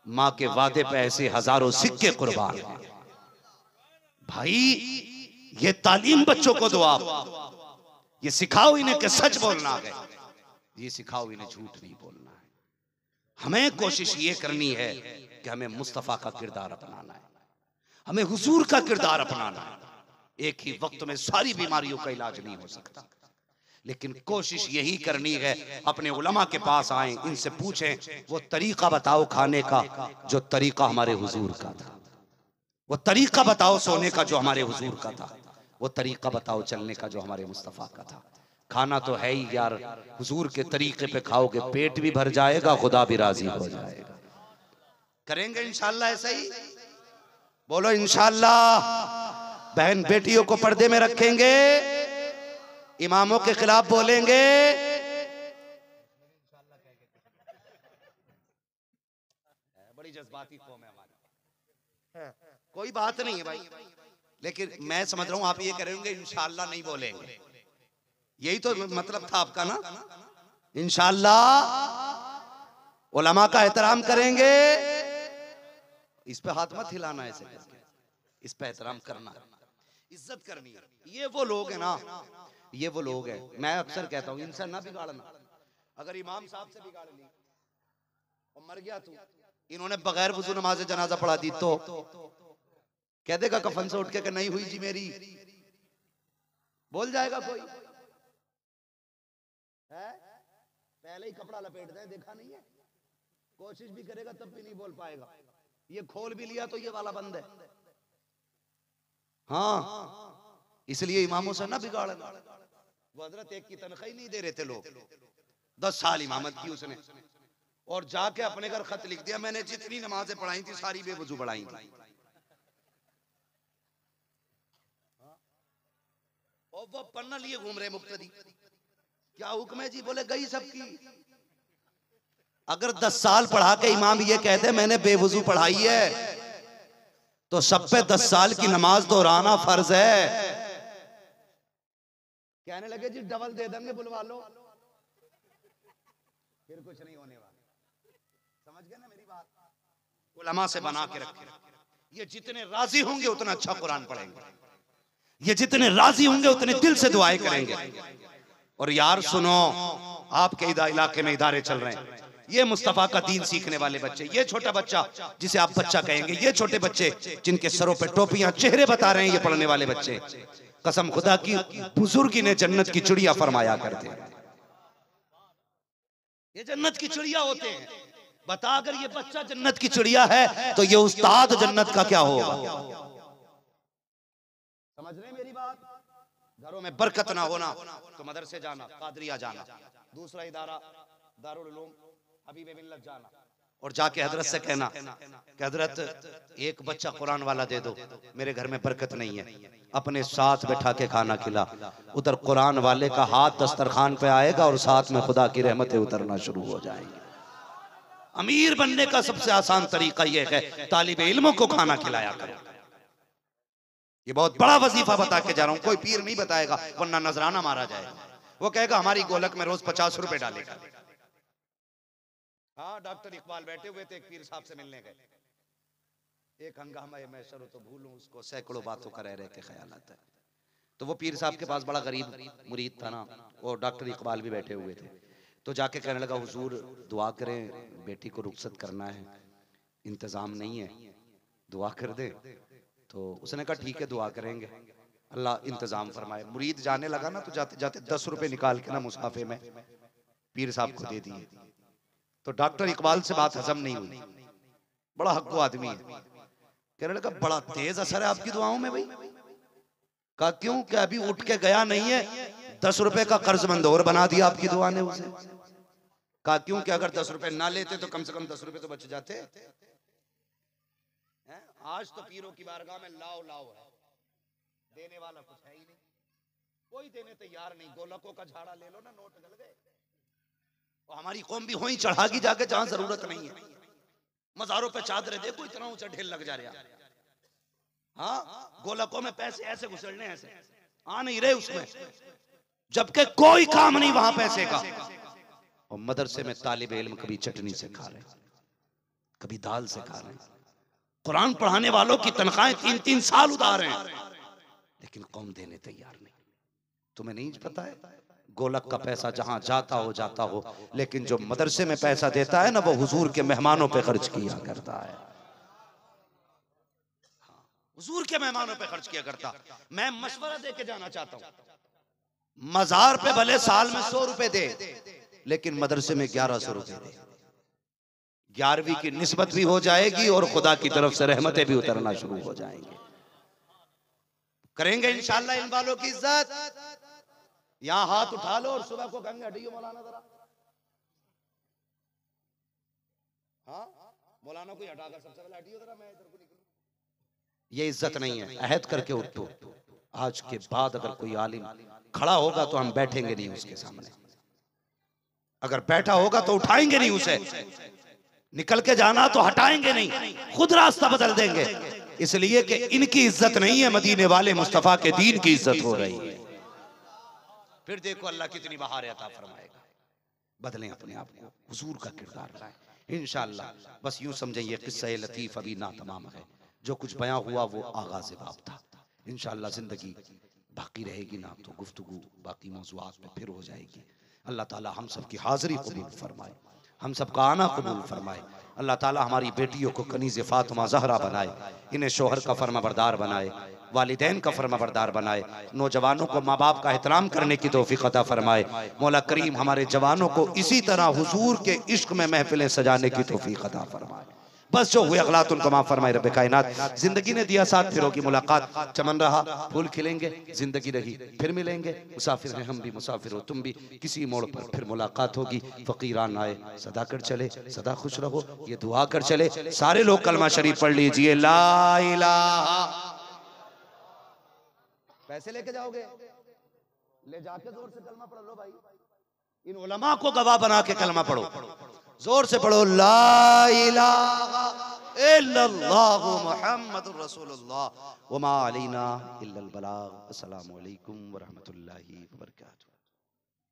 माँ के वादे पे ऐसे हजारों सिक्के कुर्बान। भाई ये तालीम बच्चों को दो, आप ये सिखाओ इन्हें कि सच बोलना है, ये सिखाओ इन्हें झूठ नहीं बोलना है। हमें कोशिश ये करनी है कि हमें मुस्तफा का किरदार अपनाना है, हमें हुजूर का किरदार अपनाना है। एक ही वक्त में सारी बीमारियों का इलाज नहीं हो सकता, लेकिन कोशिश यही करनी है अपने उलमा के पास आए, इनसे पूछें वो तरीका बताओ खाने का जो तरीका हमारे हुजूर का था, वो तरीका बताओ सोने का जो हमारे हुजूर का था, वो तरीका बताओ चलने का जो हमारे मुस्तफा का था। खाना तो है ही यार, हुजूर के तरीके पे खाओगे पेट भी भर जाएगा, खुदा भी राजी हो जाएगा। करेंगे इंशाअल्लाह ऐसा ही, बोलो इंशाअल्लाह। बहन बेटियों को पर्दे में रखेंगे, इमामों के खिलाफ बोलेंगे। बड़ी जज्बाती कौम है हमारी, कोई बात नहीं है भाई, लेकिन मैं समझ रहा हूं आप ये करेंगे इंशाअल्लाह नहीं बोलेंगे, यही तो मतलब था आपका ना। इंशाअल्लाह उलमा का एहतराम करेंगे, इस पे हाथ मत हिलाना, ऐसे इस पे एहतराम करना, इज्जत करनी है। ये वो लोग हैं ना, ये वो लोग हैं, मैं अक्सर कहता हूँ इनसे ना बिगाड़ना। अगर इमाम साहब से बिगाड़ ली और मर गया तू, इन्होंने बगैर वुजू नमाज जनाजा पढ़ा दी तो कह देगा कफन से उठ के कि नहीं हुई जी मेरी, बोल जाएगा कोई है? पहले ही कपड़ा लपेट दे, देखा नहीं है, कोशिश भी करेगा तब भी नहीं बोल पाएगा। ये खोल भी लिया तो ये वाला बंद है। हाँ, इसलिए इमामों से ना बिगाड़ना। वो हजरत एक की तनख्वाही नहीं दे रहे थे लोग, 10 साल इमामत की उसने, और जाके अपने घर खत लिख दिया, मैंने जितनी नमाजें पढ़ाई थी सारी बेवजू पढ़ाई थी। और वो पन्ना लिए घूम रहे मुक्तदी, क्या हुक्म है जी, बोले गई सबकी। अगर 10 साल पढ़ा के इमाम ये कहते मैंने बेवजू पढ़ाई है, तो सब पे 10 साल की नमाज दोहराना फर्ज है। कहने लगे जी डबल दे देंगे, बुलवा लो, फिर कुछ नहीं होने वाला। समझ गए ना मेरी बात? उलमा से बना के रखे, ये जितने राजी होंगे उतना अच्छा कुरान पढ़ेंगे, ये जितने राजी होंगे उतने दिल से दुआएं करेंगे। और यार सुनो, आपके इलाके में इदारे चल रहे हैं, ये मुस्तफा का दीन सीखने वाले बच्चे, ये छोटा बच्चा जिसे आप बच्चा कहेंगे, ये छोटे बच्चे जिनके सरों पे टोपियां, चेहरे बता रहे हैं, ये पढ़ने वाले बच्चे, कसम खुदा की बुजुर्गी ने जन्नत की चिड़िया फरमाया करते हैं, ये जन्नत की चिड़िया होते हैं। बता, अगर ये बच्चा जन्नत की चिड़िया है तो ये उस्ताद जन्नत का क्या होगा? समझ रहे मेरी बात? घरों में बरकत ना होना तो मदरसे जाना, कादरिया जाना, दूसरा इदारा दारुल उलूम हबीब बिन लग जाना, और जाके हजरत से कहना कि हजरत एक बच्चा कुरान वाला दे दो, मेरे घर में बरकत नहीं है। अपने साथ बैठा के खाना खिला, उधर कुरान वाले का हाथ दस्तरखान पे आएगा और साथ में खुदा की रहमतें उतरना शुरू हो जाएंगी। अमीर बनने का सबसे आसान तरीका यह है तालिब इल्मों को खाना खिलाया करो। ये बहुत बड़ा वजीफा बता के जा रहा हूं, कोई पीर नहीं बताएगा वरना नजराना मारा जाएगा। वो कहेगा हमारी गोलक में रोज 50 रुपए डालेगा। हाँ, डॉक्टर इकबाल बैठे हुए थे, एक पीर साहब से मिलने गए। एक हंगामा मैं शुरू तो भूलूं उसको, सैकड़ों बातों का रह के ख्याल आता है। तो वो पीर साहब के पास बड़ा गरीब मुरीद था ना, वो डॉक्टर इकबाल भी बैठे हुए थे। तो जाके कहने लगा हुजूर दुआ करें, बेटी को रुखसत करना है, इंतजाम नहीं है, दुआ कर दे। तो उसने कहा ठीक है दुआ करेंगे, अल्लाह इंतजाम फरमाए। मुरीद जाने लगा ना, तो जाते जाते 10 रुपए निकाल के ना मुसाफे में पीर साहब को दे दिए। तो डॉक्टर इकबाल से बात हजम नहीं हुई, बड़ा हक्को आदमी है। कहने लगा बड़ा तेज असर है आपकी दुआओं में भाई। कहा क्यों, क्या अभी उठ के गया नहीं है, 10 रुपए का कर्जमंद और बना दिया आपकी दुआ ने उसे। कहा क्यों, कि अगर 10 रुपए ना लेते तो कम से कम 10 रुपए तो बच जाते। आज तो पीरों की बारगाह में लाओ लाओ है, देने वाला कुछ है ही नहीं, कोई देने तैयार नहीं। गोलकों का झाड़ा ले लो ना, नोट गल गए। और हमारी कौम भी वहीं चढ़ागी जाके जहां जरूरत नहीं है। मज़ारों पे चादरें देखो, इतना ऊंचा ढेर लग जा रहा। हाँ, गोलकों में पैसे ऐसे घुसड़ने, ऐसे आ नहीं रहे उसमें, जबकि कोई काम नहीं वहां पैसे का। और मदरसे में तालिब इल्म कभी चटनी से खा रहे, कभी दाल से खा रहे। कुरान पढ़ाने वालों की तनख्वाहें 3-3 साल उधार हैं, लेकिन कौम देने तैयार नहीं। तुम्हें नहीं पता है, गोलक का पैसा जहां जाता हो, लेकिन जो मदरसे में पैसा देता है ना, वो हुजूर के मेहमानों पे खर्च किया करता है। हुजूर के मेहमानों पे खर्च किया करता। मैं मशवरा दे के जाना चाहता हूं, मजार पे भले साल में 100 रुपए दे, लेकिन मदरसे में 1100 रुपए दे। 11वीं की निस्बत भी हो जाएगी और खुदा की तरफ से रहमतें भी उतरना शुरू हो जाएंगी। करेंगे इंशाअल्लाह इन वालों की इज्जत। यहां हाथ उठा लो और सुबह को कहेंगे हटियो मौलाना जरा। हाँ, मौलाना कोई हटाकर सबसे पहले हटियो जरा, मैं इधर को निकलूं। ये इज्जत नहीं है, अहद करके उठो। आज के बाद अगर कोई आलिम खड़ा होगा तो हम बैठेंगे नहीं उसके सामने, अगर बैठा होगा तो उठाएंगे नहीं उसे, निकल के जाना तो हटाएंगे नहीं, खुद रास्ता बदल देंगे। इसलिए कि इनकी इज्जत नहीं है, मदीने वाले मुस्तफा के दीन की इज्जत हो रही है। फिर देखो अल्लाह कितनी बहार अता फरमाएगा। बदलें अपने आप को, हुजूर का किरदार लाएं इंशाअल्लाह। बस यूं समझें ये किस्सा लतीफ अभी ना तमाम है, जो कुछ बयां हुआ वो आगाज़ बाब था। इंशाअल्लाह जिंदगी बाकी रहेगी ना तो गुफ्तगू बाकी मौज़ूआत पे फिर हो जाएगी। अल्लाह ताला हम सब की हाज़िरी कबूल फरमाए, हम सब का आना कबूल फरमाए। अल्लाह ताला हमारी बेटियों को कनीज़ फ़ातिमा ज़हरा बनाए, इन्हें शोहर का फरमाबरदार बनाए, वालिदैन का फरमाबरदार बनाए, नौजवानों को माँ बाप का एहतराम करने की तौफीक अता फरमाए। मौला करीम हमारे जवानों को इसी तरह हुजूर के इश्क में महफिलें सजाने की तौफीक अता फरमाए। बस जो हुए अगलात उनको माफ फरमाए रब्बे कायनात। जिंदगी ने दिया साथ, फिर होगी मुलाकात। चमन रहा फूल खिलेंगे, जिंदगी रही फिर मिलेंगे। मुसाफिर हैं हम भी, मुसाफिर हो तुम भी, किसी मोड़ पर फिर मुलाकात होगी। फकीरान आए सदा कर चले, सदा खुश रहो, ये दुआ कर चले। सारे लोग कलमा शरीफ पढ़ लीजिए, ला इलाहा। पैसे लेके जाओगे, ले जाके जोर से कलमा पढ़ लो भाई। इन उलमा को गवाह बना के कलमा पढ़ो, जोर से पढ़ो, ला इलाहा इल्लल्लाहु मुहम्मदुर रसूलुल्लाह व मा अलैना इल्लल बलाग। अस्सलामु अलैकुम व रहमतुल्लाहि व बरकातुहू।